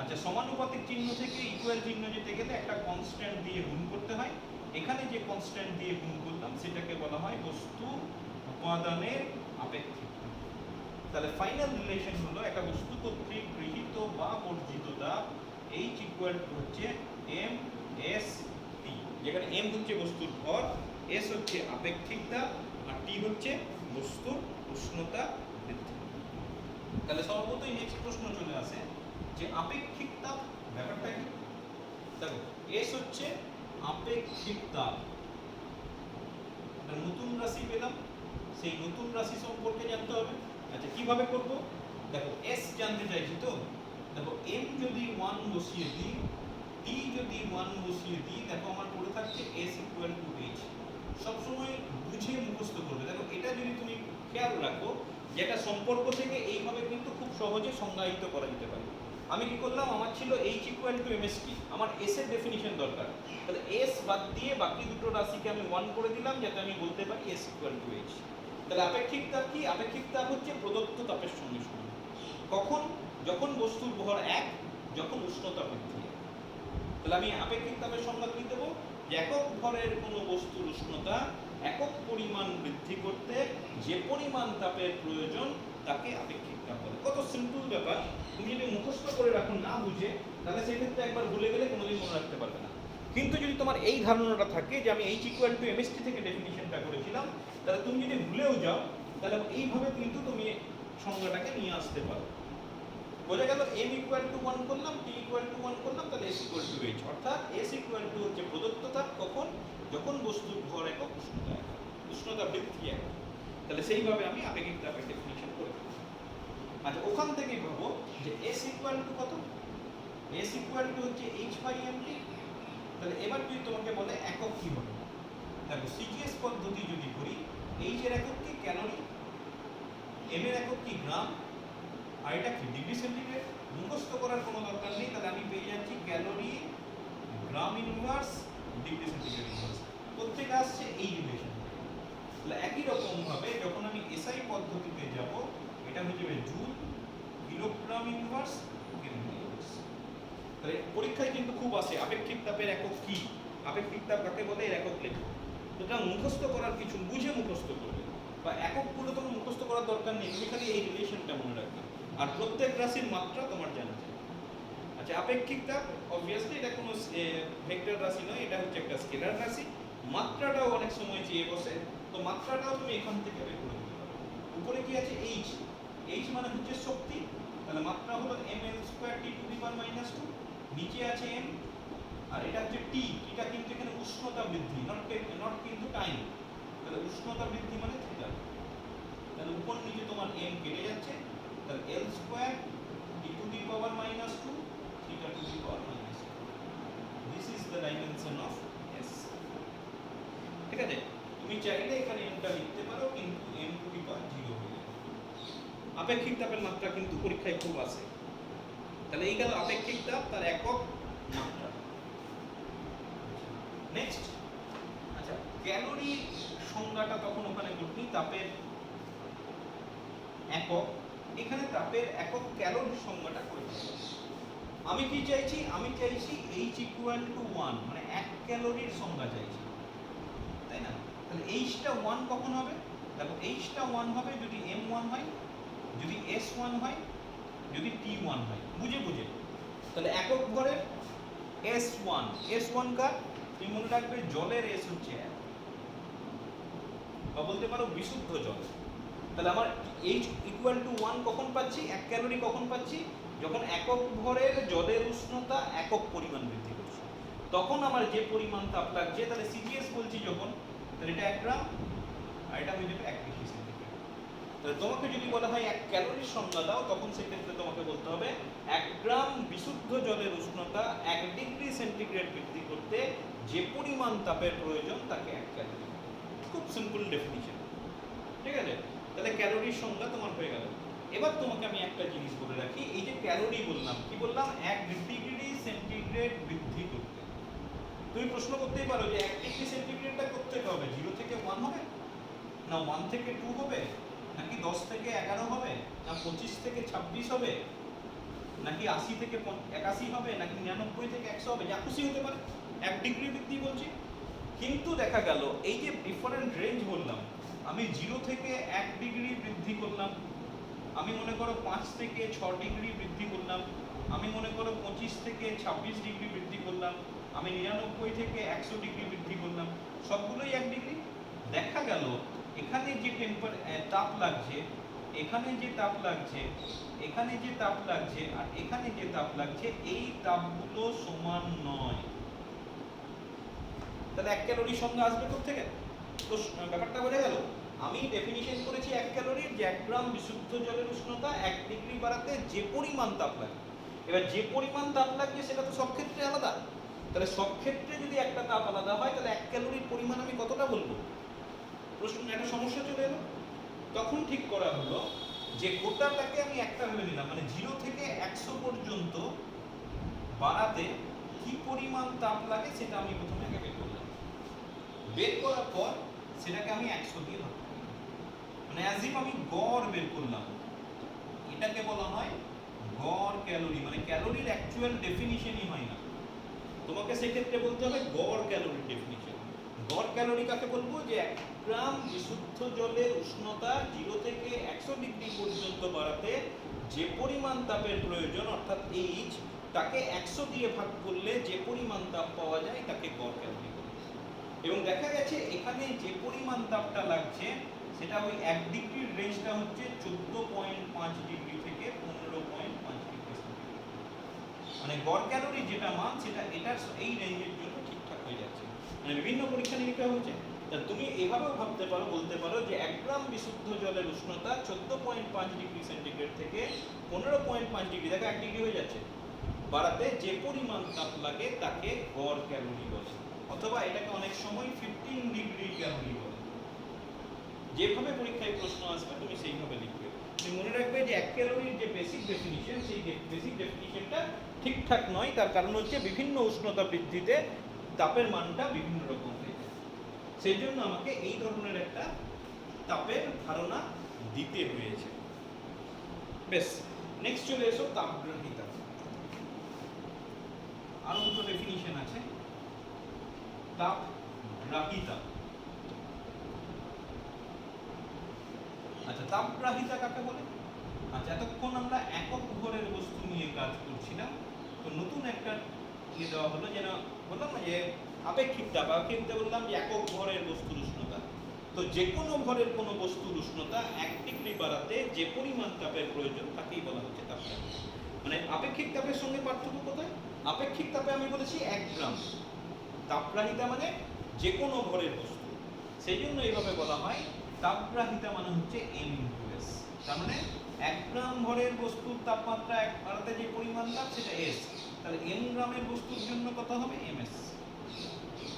Speaker 1: আচ্ছা, সমানুপাতিক চিহ্ন থেকে ইকুয়াল চিহ্ন যেতে গেলে একটা কনস্ট্যান্ট দিয়ে গুণ করতে হয়। এখানে যে কনস্ট্যান্ট দিয়ে গুণ করলাম সেটাকে বলা হয় বস্তু উপাদানের আপেক্ষিকতা। তাহলে ফাইনাল রিলেশন হলো একটা বস্তু কর্তৃক গৃহীত বা বর্জিত তাপ H ইকুয়াল টু হচ্ছে M S T, যেখানে M হচ্ছে বস্তুর ভর, S হচ্ছে আপেক্ষিক তাপ, আর T হচ্ছে বস্তুর উষ্ণতা বৃদ্ধি। তাহলে সর্বপ্রথম নেক্সট প্রশ্ন চলে আসে যে আপেক্ষিক তাপ ব্যাপারটা কি? দেখো, S হচ্ছে আপেক্ষিক তাপ, নতুন রাশি পেলাম, সেই নতুন রাশি সম্পর্কে জানতে হবে। আচ্ছা, কিভাবে করব? দেখো, S জানতে চাইছি তো, দেখো M যদি 1 বসিয়ে দিই, T যদি 1 বসিয়ে দিই, দেখো আমার পড়ে থাকছে S ইকুয়াল টু H। সবসময় বুঝে মুখস্থ করবে। দেখো, এটা যদি তুমি খেয়াল রাখো যে একটা সম্পর্ক থেকে এইভাবে কিন্তু খুব সহজে সংজ্ঞায়িত করা যেতে পারে। আমি কি করলাম, আমার ছিল H ইকুয়াল টু MST, আমার S এর ডেফিনিশন দরকার, তাহলে S বাদ দিয়ে বাকি দুটো রাশিকে আমি 1 করে দিলাম যাতে আমি বলতে পারি S ইকুয়াল টু H। তাহলে আপেক্ষিক তাপ কি? আপেক্ষিক তাপ হচ্ছে প্রদত্ত তাপের সঙ্গে সমান। কখন? যখন বস্তুর ভর 1, যখন উষ্ণতা বৃদ্ধি। তাহলে আমি আপেক্ষিক তাপের সংজ্ঞা কি দেবো? যে একক ভরের কোনো বস্তুর উষ্ণতা একক পরিমাণ বৃদ্ধি করতে যে পরিমাণ তাপের প্রয়োজন তাকে আপেক্ষিক তাপ বলে। কত সিম্পল ব্যাপার, তুমি যদি মুখস্থ করে রাখো না বুঝে, তাহলে সেক্ষেত্রে একবার ভুলে গেলে কোনোদিন মনে রাখতে পারবে না। কিন্তু যদি তোমার এই ধারণাটা থাকে যে আমি H ইকুয়াল টু MST থেকে ডেফিনিশনটা করেছিলাম, তাহলে তুমি যদি ভুলেও যাও তাহলে এইভাবে কিন্তু তুমি সংজ্ঞাটাকে নিয়ে আসতে পারো। বোঝা গেল? M ইকুয়াল টু 1 করলাম, T ইকুয়াল টু 1 করলাম, তাহলে S ইকুয়াল টু H। অর্থাৎ S ইকুয়াল টু হচ্ছে প্রদত্ত তাপ কখন? যখন বস্তুর ভর একক, উষ্ণতা একক, উষ্ণতা বৃদ্ধি একক। তাহলে সেইভাবে আমি আপেক্ষিক তাপের ডেফিনিশন করে দেব। আচ্ছা, ওখান থেকে ভাবো যে S ইকুয়াল টু কত? S ইকুয়াল টু হচ্ছে H বাই MT। তাহলে এবার যদি তোমাকে বলে একক কি হবে, দেখো CGS পদ্ধতি যদি করি, H এর একক কি? ক্যালোরি, M এর একক কি? গ্রাম, আর এটা কি? Degree centigrade. মুখস্থ করার কোনো দরকার নেই, তাহলে আমি পেয়ে যাচ্ছি ক্যালোরি গ্রাম ইনভার্স ডিগ্রি সেন্টিগ্রেড ইনভার্স, প্রত্যেক আসছে এই রিলেশন। তাহলে একই রকম ভাবে যখন আমি SI পদ্ধতিতে যাব, এটা হয়ে যাবে joule kilogram inverse kelvin inverse. তাহলে পরীক্ষায় কিন্তু খুব আসে আপেক্ষিক তাপের একক কি, আপেক্ষিক তাপ কাকে বলে, এর একক লেখো। সুতরাং মুখস্থ করার কিছু বুঝে মুখস্থ করবে, বা এককগুলো তোমার মুখস্থ করার দরকার নেই, তুমি খালি এই রিলেশনটা মনে রাখবে, আর প্রত্যেক রাশির মাত্রা তোমার জানা যায়। আচ্ছা, আপেক্ষিক তাপ অবভিয়াসলি এটা কোনো ভেক্টর রাশি নয়, এটা হচ্ছে একটা স্কেলার রাশি। মাত্রাটাও অনেক সময় চেয়ে বসে, তো মাত্রাটাও তুমি এখান থেকে বের করে দিতে পারো। উপরে কি আছে? H। H মানে হচ্ছে শক্তি, তাহলে মাত্রা হলো mL²T⁻²। নিচে আছে M, আর এটা হচ্ছে T। এটা কিন্তু এখানে উষ্ণতা বৃদ্ধি, নট কিন্তু টাইম। তাহলে উষ্ণতা বৃদ্ধি মানে থিটা। তাহলে উপর নিচে তোমার M কেটে যাচ্ছে, তাহলে L²T⁻², θ⁻²। This is the dimension of S। ঠিক আছে? তুমি চাইলে এখানে M টা লিখতে পারো, কিন্তু M⁴ হয়ে যাবে। আপেক্ষিক তাপের মাত্রা কিন্তু পরীক্ষায় খুব আসে। তাহলে এই গেল আপেক্ষিক তাপ, তার একক, মাত্রা। নেক্সট, আচ্ছা ক্যালোরি সংজ্ঞাটা তখন ওখানে করবি, তাপের একক। এখানে তাপের একক ক্যালোরি সংজ্ঞাটা করে দিই। আমি কি চাইছি? আমি চাইছি H ইকুয়াল টু 1, মানে 1 ক্যালোরির সংজ্ঞা চাইছি, তাই না? তাহলে H-টা 1 কখন হবে? দেখো H-টা 1 হবে যদি M1 হয়, যদি S1 হয়, যদি T1 হয়, বুঝে বুঝে। তাহলে একক ভরের S1, S1 কার? তুমি মনে রাখবে জলের S হচ্ছে 1, বা বলতে পারো বিশুদ্ধ জল। তাহলে আমার H ইকুয়াল টু 1 কখন পাচ্ছি? 1 ক্যালোরি কখন পাচ্ছি? যখন একক ভরের জলের উষ্ণতা একক পরিমাণ বৃদ্ধি করছে, তখন আমার যে পরিমাণ তাপ লাগছে, তাহলে সিজিএস বলছি যখন, তাহলে এটা 1 গ্রাম আর এটা হয়ে যাবে 1 ডিগ্রি সেন্টিগ্রেড। তাহলে তোমাকে যদি বলা হয় 1 ক্যালোরির সংজ্ঞা দাও, তখন সেক্ষেত্রে তোমাকে বলতে হবে 1 গ্রাম বিশুদ্ধ জলের উষ্ণতা 1 ডিগ্রি সেন্টিগ্রেড বৃদ্ধি করতে যে পরিমাণ তাপের প্রয়োজন তাকে 1 ক্যালোরি। খুব সিম্পল ডেফিনিশন, ঠিক আছে? তাহলে ক্যালোরির সংজ্ঞা তোমার হয়ে গেল। এবার তোমাকে আমি একটা জিনিস বলে রাখি, এই যে ক্যালোরি বললাম, কি বললাম? 1 ডিগ্রি সেন্টিগ্রেড বৃদ্ধি করতে। তুমি প্রশ্ন করতেই পারো যে 1 ডিগ্রি সেন্টিগ্রেডটা করতে হবে 0 থেকে 1 হবে, না 1 থেকে 2 হবে, নাকি 10 থেকে 11 হবে, না 25 থেকে 26 হবে, নাকি 80 থেকে 81 হবে, নাকি 99 থেকে 100 হবে, যা খুশি হতে পারে। 1 ডিগ্রি বৃদ্ধি বলছি, কিন্তু দেখা গেল এই যে ডিফারেন্ট রেঞ্জ বললাম, আমি 0 থেকে 1 ডিগ্রি বৃদ্ধি করলাম, আমি মনে করো 5 থেকে 6 ডিগ্রি বৃদ্ধি করলাম, আমি মনে করো 25 থেকে 26 ডিগ্রি বৃদ্ধি করলাম, আমি 99 থেকে 100 ডিগ্রি বৃদ্ধি করলাম, সবগুলোই 1 ডিগ্রি। দেখা গেল এখানে যে তাপ লাগছে, এখানে যে তাপ লাগছে, এখানে যে তাপ লাগছে, আর এখানে যে তাপ লাগছে, এই তাপগুলো সমান নয়। তাহলে 1 ক্যালোরির সংজ্ঞা আসবে কোত্থেকে? তো ব্যাপারটা বোঝা গেল। আমি ডেফিনিশন করেছি 1 ক্যালোরির, যে 1 গ্রাম বিশুদ্ধ জলের উষ্ণতা 1 ডিগ্রি বাড়াতে যে পরিমাণ তাপ লাগে। এবার যে পরিমাণ তাপ লাগবে সেটা তো সব ক্ষেত্রে আলাদা। তাহলে সব ক্ষেত্রে যদি একটা তাপ আলাদা হয়, তাহলে 1 ক্যালোরির পরিমাণ আমি কতটা বলবো? প্রশ্ন একটা সমস্যা চলে এলো। তখন ঠিক করা হলো যে গোটাটাকে আমি একটা ভেবে নিলাম, মানে 0 থেকে 100 পর্যন্ত বাড়াতে কি পরিমাণ তাপ লাগে সেটা আমি প্রথমে আগে বের করলাম। বের করার পর সেটাকে আমি 100 দিয়ে ভাগ করলাম, মানে অ্যাজ ইফ আমি গড় বের করলাম। এটাকে বলা হয় গড় ক্যালোরি, মানে ক্যালোরির অ্যাকচুয়াল ডেফিনিশনই হয় না, তোমাকে সেক্ষেত্রে বলতে হবে গড় ক্যালোরির ডেফিনিশন। গড় ক্যালোরি কাকে বলবো? যে 1 গ্রাম বিশুদ্ধ জলের উষ্ণতা 0 থেকে 100 ডিগ্রি পর্যন্ত বাড়াতে যে পরিমাণ তাপের প্রয়োজন, অর্থাৎ এইচ, তাকে 100 দিয়ে ভাগ করলে যে পরিমাণ তাপ পাওয়া যায় তাকে গড় ক্যালোরি বলে। এবং দেখা গেছে এখানে যে পরিমাণ তাপটা লাগছে সেটা ওই 1 ডিগ্রির রেঞ্জটা হচ্ছে 14.5 ডিগ্রি থেকে 15.5 ডিগ্রি সেন্টিগ্রেড। মানে গড় ক্যালোরি যেটা মান সেটা এটার এই রেঞ্জের জন্য ঠিকঠাক হয়ে যাচ্ছে। মানে বিভিন্ন পরীক্ষা নিরীক্ষা হচ্ছে। তা তুমি এভাবেও ভাবতে পারো, বলতে পারো যে 1 গ্রাম বিশুদ্ধ জলের উষ্ণতা 14.5 ডিগ্রি সেন্টিগ্রেড থেকে 15.5 ডিগ্রি, দেখো 1 ডিগ্রি হয়ে যাচ্ছে, বাড়াতে যে পরিমাণ তাপ লাগে তাকে গড় ক্যালোরি বলে। অথবা এটাকে অনেক সময় 15 ডিগ্রি ক্যালোরি বলে। যেভাবে পরীক্ষায় প্রশ্ন আসবে তুমি সেইভাবে লিখবে। তুমি মনে রাখবে যে 1 ক্যালোরির যে বেসিক ডেফিনিশন, সেই বেসিক ডেফিনিশনটা ঠিকঠাক নয়। তার কারণ হচ্ছে বিভিন্ন উষ্ণতা বৃদ্ধিতে তাপের মানটা বিভিন্ন রকম হয়ে যায়। সেই জন্য আমাকে এই ধরনের একটা তাপের ধারণা দিতে হয়েছে। বেশ, নেক্সট চলে এসো তাপগ্রাহিতা। আরো দুটো ডেফিনিশন আছে। তাপগ্রাহিতা। আচ্ছা, তাপগ্রাহিতা কাকে বলে? আচ্ছা, এতক্ষণ আমরা একক ভরের বস্তু নিয়ে কাজ করছিলাম, তো নতুন একটা নিয়ে দেওয়া হলো, যেন বললাম না যে আপেক্ষিক তাপ। আপেক্ষিক তাপ বললাম যে একক ভরের বস্তুর উষ্ণতা। তো যে কোনো ভরের কোনো বস্তুর উষ্ণতা 1 ডিগ্রি বাড়াতে যে পরিমাণ তাপের প্রয়োজন তাকেই বলা হচ্ছে তাপগ্রাহিতা। মানে আপেক্ষিক তাপের সঙ্গে পার্থক্য কোথায়? আপেক্ষিক তাপে আমি বলেছি 1 গ্রাম, তাপগ্রাহিতা মানে যে কোনো ভরের বস্তু। সেই জন্য এইভাবে বলা হয় তাপগ্রাহিতা মানে হচ্ছে m × s। তার মানে 1 গ্রাম ভরের বস্তুর তাপমাত্রা বাড়াতে যে পরিমাণ তাপ সেটা s। তাহলে m গ্রামের বস্তুর জন্য কত হবে? ms।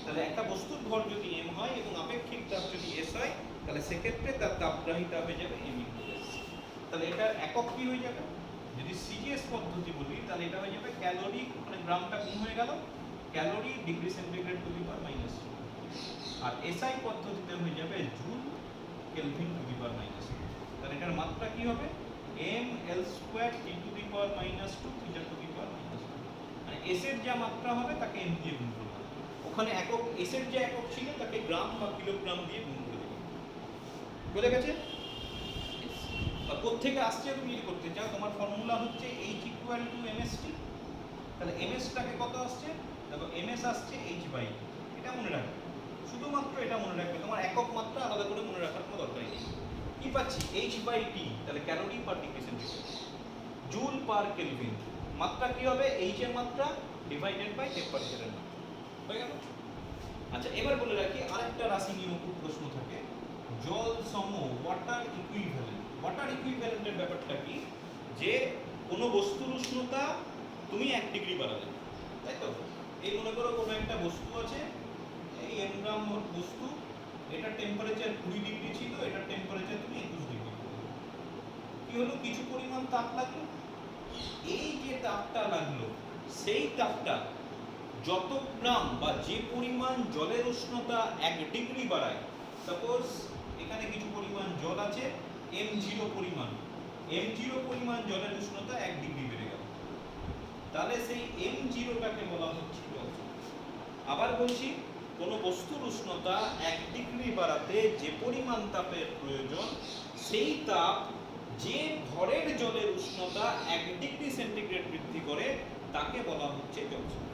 Speaker 1: তাহলে একটা বস্তুর ভর যদি m হয় এবং আপেক্ষিক তাপ যদি s হয়, তাহলে সেক্ষেত্রে তার তাপগ্রাহিতা হয়ে যাবে m × s। তাহলে এটা একক কি হয়ে যাবে? যদি সিজিএস পদ্ধতি বলি তাহলে এটা হয়ে যাবে ক্যালোরি, মানে গ্রামটা গুণ হয়ে গেল, calorie degree centigrade to the power -2। আর এসআই পদ্ধতিতে হয়ে যাবে joule kelvin to the power -2। তাহলে এটার মাত্রা কি হবে? mL² T to the power -2 theta to the power -2। মানে এস এর যা মাত্রা হবে তাকে m দিয়ে গুণ করব। ওখানে একক এস এর যে একক ছিল তাকে গ্রাম বা কিলোগ্রাম দিয়ে গুণ করে দেব। বুঝে গেছে? আর কোত্থেকে আসছে তুমি যদি করতে চাও, তোমার ফর্মুলা হচ্ছে H = mst। তাহলে ms টাকে কত আসছে? দেখো ms আসছে h/t। এটা মনে রাখবে, শুধুমাত্র এটা মনে রাখবে, তোমার একক মাত্রা আলাদা করে মনে রাখার কোনো দরকার নেই। কি পাচ্ছি? h/t, তাহলে calorie per degree centigrade. Joule per kelvin. মাত্রা কি হবে? এইচ এর মাত্রা ডিভাইডেড বাই টেম্পারেচারের মাত্রা। হয়ে গেল? আচ্ছা, এবার বলে রাখি আরেকটা রাশি নিয়েও খুব প্রশ্ন থাকে, জল সম, ওয়াটার ইকুইভ্যালেন্ট। ওয়াটার ইকুইভ্যালেন্টের ব্যাপারটা কি, যে কোনো বস্তুর উষ্ণতা তুমি 1 ডিগ্রি বাড়ালে, তাই তো? এই মনে করো কোনো একটা বস্তু আছে, এই এম গ্রাম বস্তু, এটা টেম্পারেচার 20 ডিগ্রি ছিল, এটা টেম্পারেচার তুমি 21 ডিগ্রি। কি হলো? কিছু পরিমাণ তাপ লাগলো। এই যে তাপটা লাগলো, সেই তাপটা যত গ্রাম বা যে পরিমাণ জলের উষ্ণতা 1 ডিগ্রি বাড়ায়, সাপোজ এখানে কিছু পরিমাণ জল আছে, m0 পরিমাণ, m0 পরিমাণ জলের উষ্ণতা 1 ডিগ্রি বেড়ে গেল, তাহলে সেই m0টাকে বলা হচ্ছে জল সম। আবার বলছি, কোনো বস্তুর উষ্ণতা 1 ডিগ্রি বাড়াতে যে পরিমাণ তাপের প্রয়োজন, সেই তাপ যে ভরের জলের উষ্ণতা 1 ডিগ্রি সেন্টিগ্রেড বৃদ্ধি করে, তাকে বলা হচ্ছে জল সম।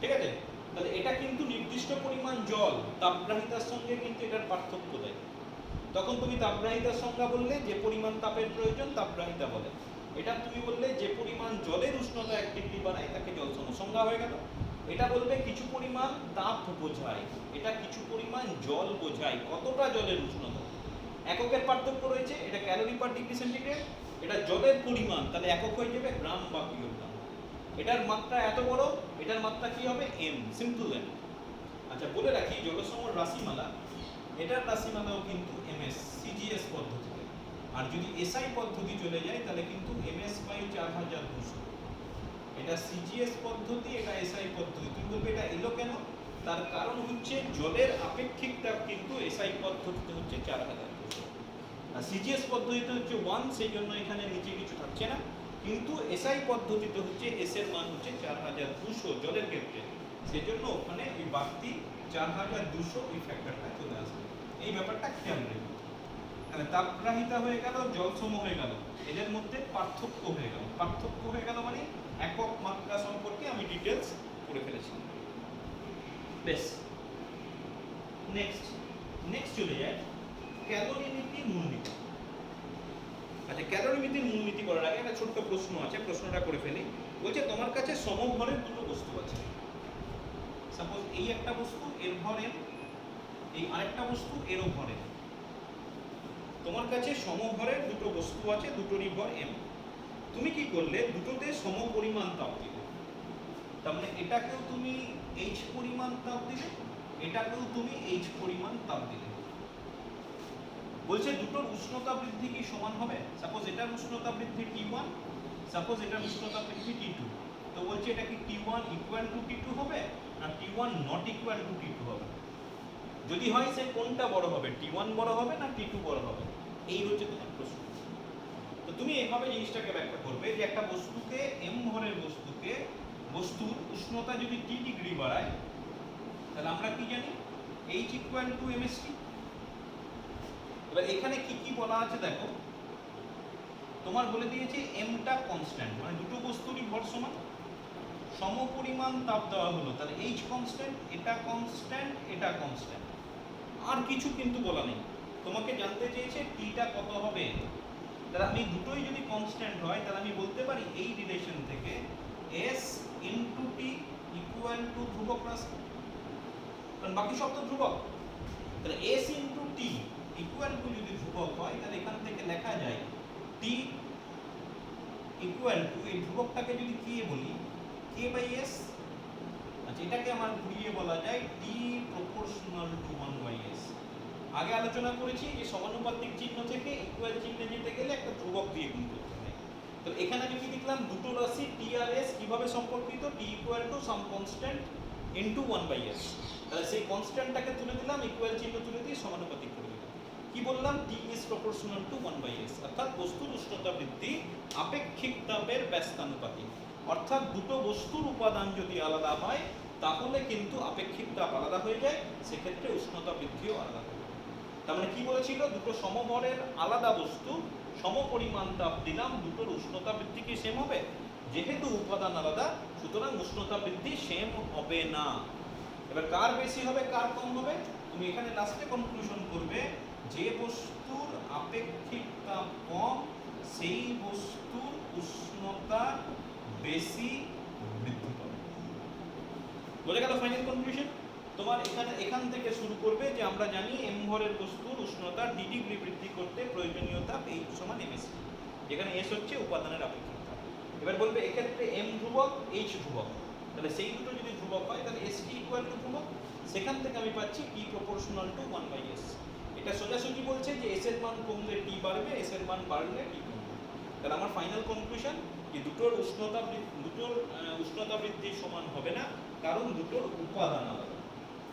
Speaker 1: ঠিক আছে? তাহলে এটা কিন্তু নির্দিষ্ট পরিমাণ জল, তাপগ্রাহিতার সঙ্গে কিন্তু এটার পার্থক্য দেয়। তখন তুমি তাপগ্রাহিতার সংজ্ঞা বললে যে পরিমাণ তাপের প্রয়োজন তাপগ্রাহিতা বলে, এটা তুমি বললে যে পরিমাণ জলের উষ্ণতা 1 ডিগ্রি বাড়ায় তাকে জল সম, সংজ্ঞা হয়ে গেল। এটা বলবে কিছু পরিমাণ তাপ বোঝায়, এটা কিছু পরিমাণ জল বোঝায়, কতটা জলের উষ্ণতা। এককের পার্থক্য রয়েছে, এটা ক্যালোরি পার ডিগ্রি সেন্টিগ্রেড, এটা জলের পরিমাণ, তাহলে একক হয়ে যাবে গ্রাম বা কিলোগ্রাম। এটার মাত্রা এত বড়, এটার মাত্রা কি হবে? M, simple M. আচ্ছা, বলে রাখি জলসমর রাশিমালা, এটার রাশিমালাও কিন্তু এমএস সিজিএস পদ্ধতিতে। আর যদি এসআই পদ্ধতি চলে যায় তাহলে কিন্তু এমএস বাই 4200। এটা সিজিএস পদ্ধতি, এটা এসআই পদ্ধতি। তুমি বলবে এটা এলো কেন? তার কারণ হচ্ছে জলের আপেক্ষিক তাপ কিন্তু এসআই পদ্ধতিতে হচ্ছে 4200, আর সিজিএস পদ্ধতিতে হচ্ছে 1, সেই জন্য এখানে নিচে কিছু থাকছে না। কিন্তু এসআই পদ্ধতিতে হচ্ছে এস এর মান হচ্ছে 4200 জলের ক্ষেত্রে, সেজন্য ওখানে ওই বাড়তি 4200 ওই ফ্যাক্টরটা চলে আসবে। এই ব্যাপারটা খেয়াল রাখবে। তাহলে তাপগ্রাহিতা হয়ে গেল, জলসম হয়ে গেল, এদের মধ্যে পার্থক্য হয়ে গেল। পার্থক্য হয়ে গেল মানে একক মাত্রা সম্পর্কে আমি ডিটেলস পড়ে ফেলেছি। বেশ, নেক্সট চলে যায় ক্যালোরিমিতির মূলনীতি। আচ্ছা, ক্যালোরিমিতির মূলনীতি করার আগে একটা ছোট্ট প্রশ্ন আছে, প্রশ্নটা করে ফেলি। বলছে তোমার কাছে সমভরের দুটো বস্তু আছে, সাপোজ এই একটা বস্তু এর ভর m, এই আরেকটা বস্তু এরও ভর m। তোমার কাছে সমভরের দুটো বস্তু আছে, দুটোরই ভর m। তুমি কি করলে? দুটোতে সম পরিমাণ তাপ দিলে। তার মানে এটাকেও তুমি h পরিমাণ তাপ দিলে, এটাকেও তুমি h পরিমাণ তাপ দিলে। বলছে দুটোর উষ্ণতা বৃদ্ধি কি সমান হবে? সাপোজ এটার উষ্ণতা বৃদ্ধি T1, সাপোজ এটার উষ্ণতা বৃদ্ধি T2। তো বলছে এটা কি T1 ইকুয়াল টু T2 হবে না T1 not equal to T2 হবে? যদি হয় সে কোনটা বড় হবে, T1 বড় হবে না T2 বড় হবে? এই হচ্ছে তোমার প্রশ্ন। তো তুমি এইভাবে জিনিসটাকে ব্যাখ্যা করবে যে একটা বস্তুকে, m ভরের বস্তুকে, বস্তুর উষ্ণতা যদি T ডিগ্রি বাড়ায়, তাহলে আমরা কি জানি? H equal to mst। এবার এখানে কি কি বলা আছে দেখো, তোমার বলে দিয়েছে mটা কনস্ট্যান্ট, মানে দুটো বস্তুরই ভর সমান, সমপরিমাণ তাপ দেওয়া হলো, তাহলে h কনস্ট্যান্ট, এটা কনস্ট্যান্ট, এটা কনস্ট্যান্ট, আর কিছু কিন্তু বলা নেই। তোমাকে জানতে চেয়েছে টিটা কত হবে। তাহলে আমি দুটোই যদি কনস্ট্যান্ট হয়, তাহলে আমি বলতে পারি এই রিলেশন থেকে s into T equal to ধ্রুবক রাশি, কারণ বাকি সব তো ধ্রুবক। তাহলে s into T equal to যদি ধ্রুবক হয়, তাহলে এখান থেকে লেখা যায় t ইকুয়াল টু, এই ধ্রুবকটাকে যদি k বলি, k বাই s। আচ্ছা, এটাকে আমার ঘুরিয়ে বলা যায় t proportional to 1 by s। আগে আলোচনা করেছি যে সমানুপাতিক চিহ্ন থেকে ইকুয়াল চিহ্নে যেতে গেলে একটা ধ্রুবক দিয়ে গুণ করতে হয়। তো এখানে আমি কি লিখলাম? দুটো রাশি t আর s কিভাবে সম্পর্কিত? t equal to some constant into 1 by s। তাহলে সেই কনস্ট্যান্টটাকে তুলে দিলাম, ইকুয়াল চিহ্ন তুলে দিয়ে সমানুপাতিক করে দিলাম। কি বললাম? t is proportional to 1 by s, অর্থাৎ বস্তুর উষ্ণতা বৃদ্ধি আপেক্ষিক তাপের ব্যস্তানুপাতিক। অর্থাৎ দুটো বস্তুর উপাদান যদি আলাদা হয়, তাহলে কিন্তু আপেক্ষিক তাপ আলাদা হয়ে যায়, সেক্ষেত্রে উষ্ণতা বৃদ্ধিও আলাদা হয়। তার মানে কি বলেছিল? দুটো সমভরের আলাদা বস্তু, সমপরিমাণ তাপ দিলাম, দুটোর উষ্ণতা বৃদ্ধি কি সেম হবে? যেহেতু উপাদান আলাদা, সুতরাং উষ্ণতা বৃদ্ধি সেম হবে না। এবার কার বেশি হবে, কার কম হবে? তুমি এখানে লাস্টে কনক্লুশন করবে যে বস্তুর আপেক্ষিক তাপ কম, সেই বস্তুর উষ্ণতা বেশি বৃদ্ধি পাবে। বলে গেল ফাইনাল কনক্লুশন। তোমার এখান থেকে শুরু করবে যে আমরা জানি m ভরের বস্তুর উষ্ণতা d ডিগ্রি বৃদ্ধি করতে প্রয়োজনীয় তাপ H সমান msc, যেখানে s হচ্ছে উপাদানের আপেক্ষিক তাপ। এবার বলবে এক্ষেত্রে m ধ্রুবক h ধ্রুবক, তাহলে সেই দুটো যদি ধ্রুবক হয় তাহলে st ইকুয়াল টু ধ্রুবক, সেখান থেকে আমি পাচ্ছি t প্রপোর্শনাল টু 1/s। এটা সোজাসুজি বলছে যে s এর মান কমলে t বাড়বে, s এর মান বাড়লে t কমবে। তাহলে আমার ফাইনাল কনক্লুশন যে দুটোর উষ্ণতা বৃদ্ধি সমান হবে না, কারণ দুটোর উপাদান আলাদা।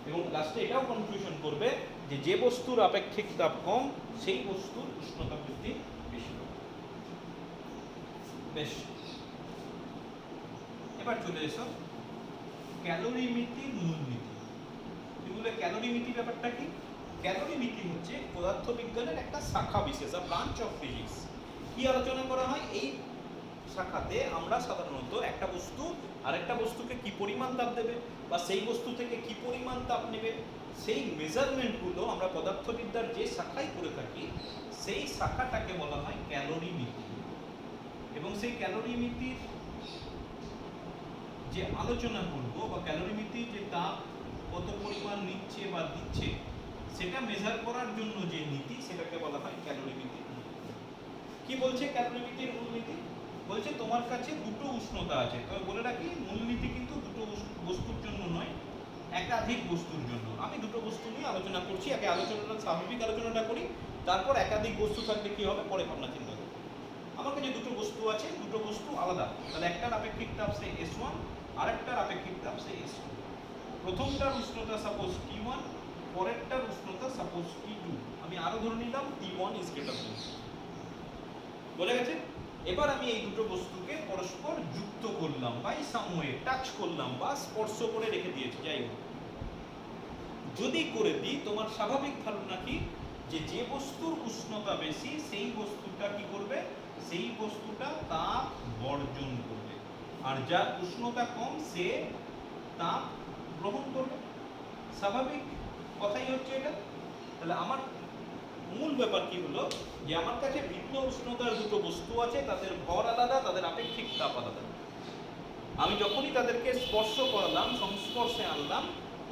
Speaker 1: এবং লাস্টে এটাও কনক্লুশন করবে যে যে বস্তুর আপেক্ষিক তাপ কম সেই বস্তুর উষ্ণতা বৃদ্ধি বেশি হবে। বেশ, এবার চলে এসো ক্যালোরিমিতি মূলনীতি। এগুলো ক্যালোরিমিতি ব্যাপারটা কি? ক্যালোরিমিতি হচ্ছে পদার্থবিজ্ঞানের একটা শাখা বিশেষ, ব্রাঞ্চ অফ ফিজিক্স। কি আলোচনা করা হয় এই শাখাতে? আমরা সাধারণত একটা বস্তু আরেকটা বস্তুকে কি পরিমাণ তাপ দেবে বা সেই বস্তু থেকে কি পরিমাণ তাপ নেবে, সেই মেজারমেন্টগুলো আমরা পদার্থবিদ্যার যে শাখায় করে থাকি সেই শাখাটাকে বলা হয় ক্যালোরিমিতি। এবং সেই ক্যালোরিমিতির যে আলোচনা করব বা ক্যালোরিমিতি যে তাপ কত পরিমাণ নিচ্ছে বা দিচ্ছে সেটা মেজার করার জন্য যে নীতি সেটাকে বলা হয় ক্যালোরিমিতি। কি বলছে ক্যালোরিমিতির মূলনীতি? বলছে তোমার কাছে দুটো উষ্ণতা আছে, তবে বলে রাখি মূলনীতি কিন্তু দুটো বস্তুর জন্য নয়, একাধিক বস্তুর জন্য। আমি দুটো বস্তু নিয়ে আলোচনা করছি, আগে আলোচনাটা স্বাভাবিক আলোচনাটা করি, তারপর একাধিক বস্তু থাকলে কি হবে পরে ভাবনা চিন্তা করব। আমার কাছে দুটো বস্তু আছে, দুটো বস্তু আলাদা, তাহলে একটার আপেক্ষিক তাপ সে S1, আরেকটার আপেক্ষিক তাপ সে S2। প্রথমটার উষ্ণতা সাপোজ T1, পরেরটার উষ্ণতা সাপোজ T2। আমি আরো ধরে নিলাম T1 ইজ গ্রেটার দেন। বলে গেছে? এবার আমি এই দুটো বস্তুকে পরস্পর যুক্ত করলাম, বাই সামওয়ে টাচ করলাম বা স্পর্শ করে রেখে দিয়েছি, যাই হোক। যদি করে দিই, তোমার স্বাভাবিক ধারণা কি যে যে বস্তুর উষ্ণতা বেশি সেই বস্তুটা কি করবে? সেই বস্তুটা তাপ বর্জন করবে, আর যার উষ্ণতা কম সে তাপ গ্রহণ করবে। স্বাভাবিক কথাই হচ্ছে এটা। তাহলে আমার মূল ব্যাপার কি হলো যে আমার কাছে ভিন্ন উষ্ণতার দুটো বস্তু আছে, তাদের ভর আলাদা, তাদের আপেক্ষিক তাপ আলাদা। আমি যখনই তাদেরকে স্পর্শ করালাম, সংস্পর্শে আনলাম,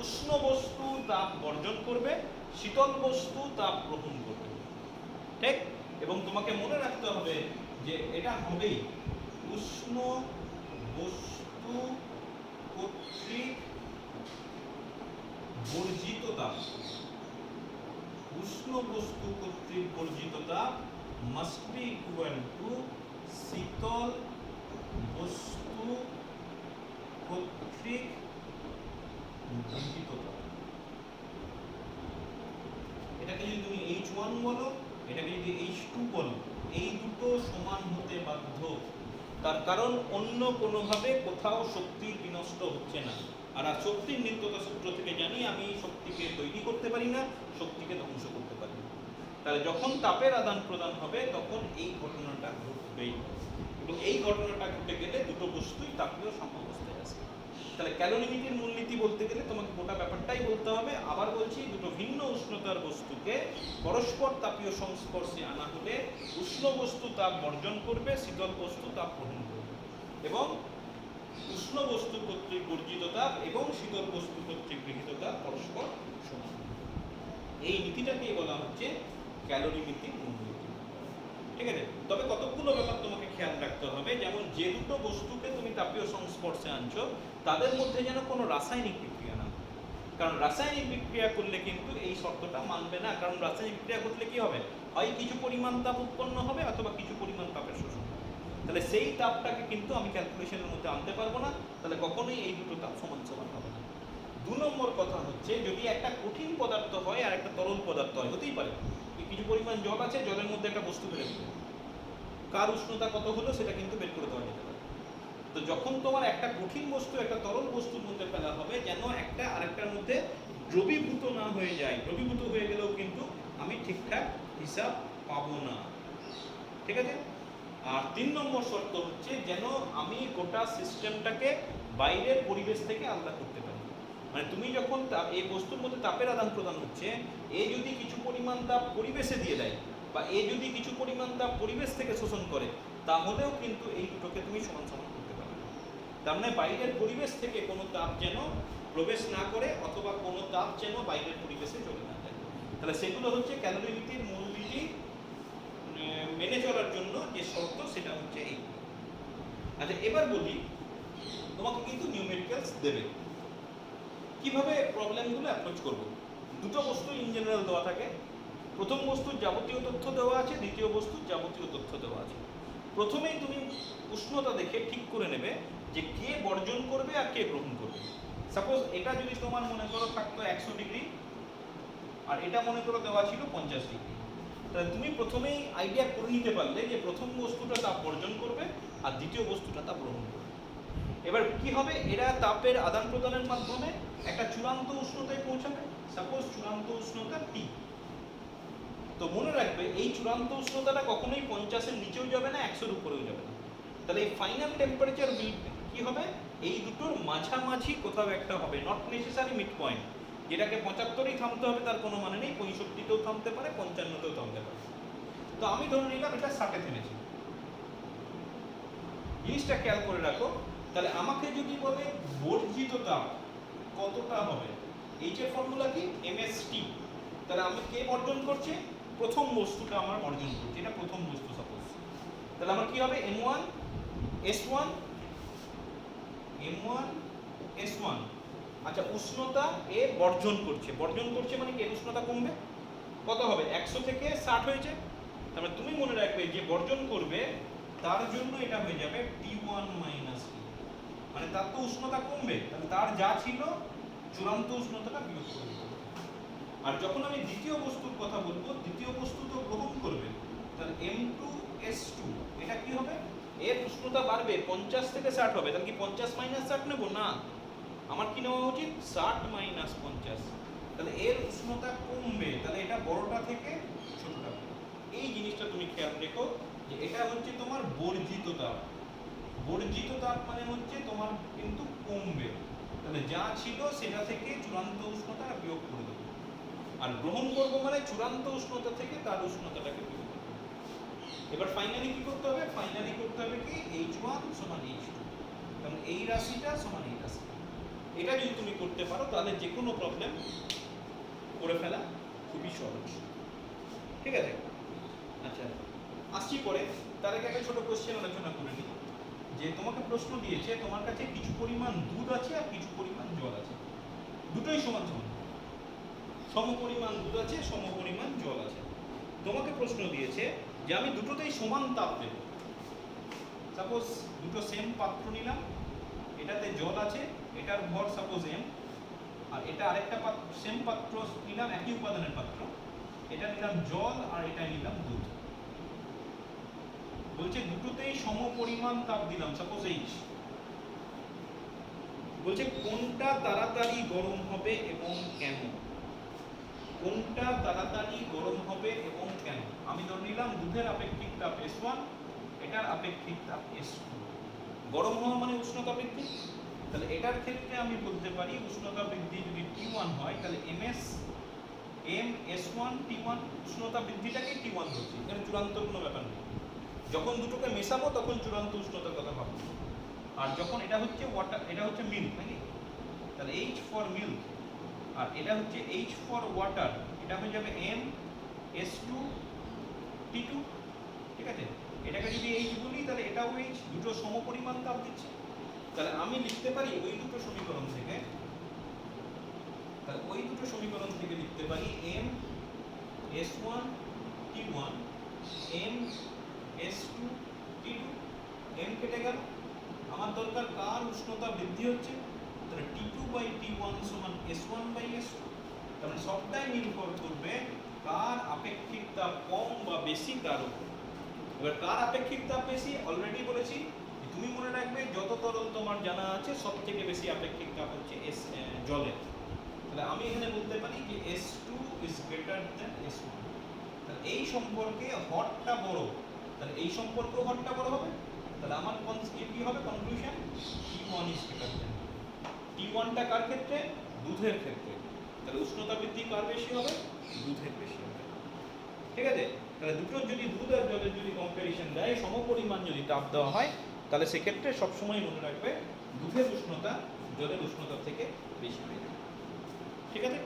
Speaker 1: উষ্ণ বস্তু তাপ বর্জন করবে, শীতল বস্তু তাপ গ্রহণ করবে, ঠিক? এবং তোমাকে মনে রাখতে হবে যে এটা হবেই উষ্ণ বস্তু কর্তৃক বর্জিত তাপ। উষ্ণ বস্তু কর্তৃক বর্জিত তাপ মাস্ট বি ইকুয়াল টু শীতল বস্তু কর্তৃক বর্জিত তাপ। এটাকে যদি তুমি H1 বলো, এটাকে যদি H2 বলো, এই দুটো সমান হতে বাধ্য। তার কারণ অন্য কোনোভাবে কোথাও শক্তির বিনষ্ট হচ্ছে না। আর শক্তির নিত্যতা সূত্র থেকে জানি আমি শক্তিকে তৈরি করতে পারি না, শক্তিকে ধ্বংস করতে পারি না। তাহলে যখন তাপের আদান প্রদান হবে তখন এই ঘটনাটা ঘটবেই, এবং এই ঘটনাটা ঘটে গেলে দুটো বস্তুই তাপীয় সাম্যাবস্থায় আসে। তাহলে ক্যালোরিমিতির মূলনীতি বলতে গেলে তোমাকে গোটা ব্যাপারটাই বলতে হবে। আবার বলছি, দুটো ভিন্ন উষ্ণতার বস্তুকে পরস্পর তাপীয় সংস্পর্শে আনা হলে উষ্ণ বস্তু তাপ বর্জন করবে, শীতল বস্তু তাপ গ্রহণ করবে, এবং উষ্ণ বস্তু কর্তৃক বর্জিত তাপ এবং শীতল বস্তু কর্তৃক গৃহীত তাপ পরস্পর সমান। এই নীতিটাকেই বলা হচ্ছে ক্যালোরিমিতির মূলনীতি, ঠিক আছে? তবে কতগুলো ব্যাপার তোমাকে খেয়াল রাখতে হবে, যেমন যে দুটো বস্তুকে তুমি তাপীয় সংস্পর্শে আনছো তাদের মধ্যে যেন কোনো রাসায়নিক বিক্রিয়া না, কারণ রাসায়নিক বিক্রিয়া করলে কিন্তু এই শর্তটা মানবে না। কারণ রাসায়নিক বিক্রিয়া করলে কি হবে? হয় কিছু পরিমাণ তাপ উৎপন্ন হবে অথবা কিছু পরিমাণ তাপের শোষণ হবে। তাহলে সেই তাপটাকে কিন্তু আমি ক্যালকুলেশনের মধ্যে আনতে পারবো না, তাহলে কখনোই এই দুটো তাপ সমান সমান হবে না। 2 নম্বর কথা হচ্ছে, যদি একটা কঠিন পদার্থ হয় আর একটা তরল পদার্থ হয়, হতেই পারে কিছু পরিমাণ জল আছে, জলের মধ্যে একটা বস্তু বেড়ে গেল, কার উষ্ণতা কত হলো সেটা কিন্তু বের করে দেওয়া যেতে পারে। তো যখন তোমার একটা কঠিন বস্তু একটা তরল বস্তুর মধ্যে ফেলা হবে, যেন একটা আরেকটার মধ্যে দ্রবীভূত না হয়ে যায়। দ্রবীভূত হয়ে গেলেও কিন্তু আমি ঠিকঠাক হিসাব পাবো না, ঠিক আছে? আর 3 নম্বর শর্ত হচ্ছে যেন আমি গোটা সিস্টেমটাকে বাইরের পরিবেশ থেকে আলাদা করতে পারি। মানে তুমি যখন এই বস্তুর মধ্যে তাপের আদান প্রদান হচ্ছে, এ যদি কিছু পরিমাণ তাপ পরিবেশে দিয়ে দেয় বা এ যদি কিছু পরিমাণ তাপ পরিবেশ থেকে শোষণ করে, তাহলেও কিন্তু এই দুটোকে তুমি সমান সমান করতে পারবে না। তার মানে বাইরের পরিবেশ থেকে কোনো তাপ যেন প্রবেশ না করে, অথবা কোনো তাপ যেন বাইরের পরিবেশে চলে না যায়। তাহলে সেগুলো হচ্ছে ক্যালোরিমিতির মূলবিধি মেনে চলার জন্য যে শর্ত, সেটা হচ্ছে এই। আচ্ছা, এবার বলি, তোমাকে কিন্তু নিউমেরিক্যালস দেবে, কিভাবে প্রবলেমগুলো অ্যাপ্রোচ করব। দুটো বস্তু ইন জেনারেল দেওয়া থাকে। প্রথম বস্তুর যাবতীয় তথ্য দেওয়া আছে, দ্বিতীয় বস্তুর যাবতীয় তথ্য দেওয়া আছে। প্রথমেই তুমি উষ্ণতা দেখে ঠিক করে নেবে যে কে বর্জন করবে আর কে গ্রহণ করবে। সাপোজ এটা যদি তোমার মনে করো থাকতো 100 ডিগ্রি, আর এটা মনে করো দেওয়া ছিল 50 ডিগ্রি, তাহলে তুমি প্রথমেই আইডিয়া করে নিতে পারলে যে প্রথম বস্তুটা তাপ বর্জন করবে আর দ্বিতীয় বস্তুটা তাপ গ্রহণ করবে। এবার কি হবে, এরা তাপের আদান প্রদানের মাধ্যমে একটা চূড়ান্ত উষ্ণতায় পৌঁছাবে। সাপোজ চূড়ান্ত উষ্ণতা T। তো মনে রাখবে এই চূড়ান্ত উষ্ণতাটা কখনোই 50-এর নিচেও যাবে না, 100-এর উপরেও যাবে না। তাহলে এই ফাইনাল টেম্পারেচার কি হবে, এই দুটোর মাঝামাঝি কোথাও একটা হবে, নট নেসেসারি মিড পয়েন্ট। যেটাকে 75-এই থামতে হবে তার কোনো মানে নেই, 65-তেও থামতে পারে, 55-তেও থামতে পারে। তো আমি ধরে নিলাম এটা 60-এ থেমেছে। জিনিসটা খেয়াল করে রাখো, তাহলে আমাকে যদি বলে বর্জিত তাপ কতটা হবে, এইচ এর ফর্মুলা কি, mst। তাহলে আমি কে বর্জন করছে, প্রথম বস্তুটা আমার বর্জন করছে, এটা প্রথম বস্তু সাপোজ। তাহলে আমার কি হবে, m1 s1 m1 s1। আচ্ছা, উষ্ণতা এ বর্জন করছে, বর্জন করছে মানে কি এর উষ্ণতা কমবে, কত হবে, 100 থেকে 60 হয়েছে। তাহলে তুমি মনে রাখবে যে বর্জন করবে তার জন্য এটা হয়ে যাবে T1 - T, মানে তার তো উষ্ণতা কমবে, তাহলে তার যা ছিল চূড়ান্ত উষ্ণতাটা বিয়োগ করে দিতে হবে। আর যখন আমি দ্বিতীয় বস্তুর কথা বলবো, দ্বিতীয় বস্তু তো গ্রহণ করবে, তাহলে M2 S2 এটা কি হবে, এর উষ্ণতা বাড়বে, 50 থেকে 60 হবে। তাহলে কি 50 - 60 নেব না, আমার কি নেওয়া উচিত 60 - 50। তাহলে এর উষ্ণতা কমবে, তাহলে এটা বড়টা থেকে ছোটটা। এই জিনিসটা তুমি খেয়াল রেখো যে এটা হচ্ছে তোমার বর্জিত তাপ। বর্জিত তাপ মানে হচ্ছে তোমার কিন্তু কমবে, তাহলে যা ছিল সেটা থেকে চূড়ান্ত উষ্ণতা বিয়োগ করে দেবো। আর গ্রহণ করবো মানে চূড়ান্ত উষ্ণতা থেকে তার উষ্ণতাটাকে বিয়োগ করবো। এবার ফাইনালি কি করতে হবে, ফাইনালি করতে হবে কি H1 = H2, কারণ এই রাশিটা সমান এই রাশি। এটা যদি তুমি করতে পারো তাহলে যে কোনো প্রবলেম করে ফেলা খুবই সহজ। ঠিক আছে? আচ্ছা, আসছি পরে। তার আগে একটা ছোট কোশ্চেন আলোচনা করে নিই, যে তোমাকে প্রশ্ন দিয়েছে তোমার কাছে কিছু পরিমাণ দুধ আছে আর কিছু পরিমাণ জল আছে, দুটোই সমান সমান, সম পরিমাণ দুধ আছে, সম পরিমাণ জল আছে। তোমাকে প্রশ্ন দিয়েছে যে আমি দুটোতেই সমান তাপ দেব। সাপোজ দুটো সেম পাত্র নিলাম, এটাতে জল আছে, এটার ভর সাপোজ m, আর এটা আরেকটা সেম পাত্র নিলাম, একই উপাদানের পাত্র, এটা নিলাম জল আর এটা নিলাম দুধ। বলছে দুটোতেই সম পরিমাণ তাপ দিলাম, সাপোজ H। বলছে কোনটা তাড়াতাড়ি গরম হবে এবং কেন, কোনটা তাড়াতাড়ি গরম হবে এবং কেন। আমি ধরে নিলাম দুধের আপেক্ষিক তাপ S1, এটার আপেক্ষিক তাপ S2। গরম হওয়া মানে উষ্ণতা বৃদ্ধি, তাহলে এটার ক্ষেত্রে আমি বলতে পারি উষ্ণতা বৃদ্ধি যদি T1 হয় তাহলে MS1 T1, উষ্ণতা বৃদ্ধিটাকে T1 ধরছি, এর চূড়ান্ত কোনো ব্যাপার নেই। যখন দুটোকে মেশাবো তখন চূড়ান্ত উষ্ণতার কথা ভাববো। আর যখন এটা হচ্ছে ওয়াটার, এটা হচ্ছে মিল্ক নাকি, তাহলে H ফর মিল্ক, আর এটা হচ্ছে H ফর ওয়াটার, এটা হয়ে যাবে MS2 T2। ঠিক আছে, এটাকে যদি H বলি তাহলে এটাও H, দুটো সমপরিমাণ তাপ দিচ্ছে। তাহলে আমি লিখতে পারি ওই দুটো সমীকরণ থেকে, তাহলে ওই দুটো সমীকরণ থেকে লিখতে পারি MS1 T1 MS2 T2। m কেটে গেল, আমার দরকার কার উষ্ণতা বৃদ্ধি হচ্ছে, তাহলে T2/T1 = S1/S2। তাহলে সবটাই নির্ভর করবে কার আপেক্ষিক তাপ কম বা বেশি তার উপর। এবার কার আপেক্ষিক তাপ বেশি অলরেডি বলেছি, তুমি মনে রাখবে যত তরল তোমার জানা আছে সব থেকে বেশি আপেক্ষিক তাপ হচ্ছে জলের। তাহলে আমি এখানে বলতে পারি যে S2 is greater than S1। তাহলে এই সম্পর্কে হটটা বড়, তাহলে এই সম্পর্কেও হটটা বড় হবে। তাহলে আমার কি হবে conclusion, T1 is greater than। T1টা কার ক্ষেত্রে, দুধের ক্ষেত্রে। তাহলে উষ্ণতা বৃদ্ধি কার বেশি হবে, দুধের বেশি হবে। ঠিক আছে? তাহলে দুটো যদি দুধ আর জলের যদি কম্পারিজন দেয়, সমপরিমাণ যদি তাপ দেওয়া হয়, তাহলে সেক্ষেত্রে সবসময় মনে রাখবে দুধের উষ্ণতা জলের উষ্ণতার থেকে বেশি হয়ে যাবে। ঠিক আছে?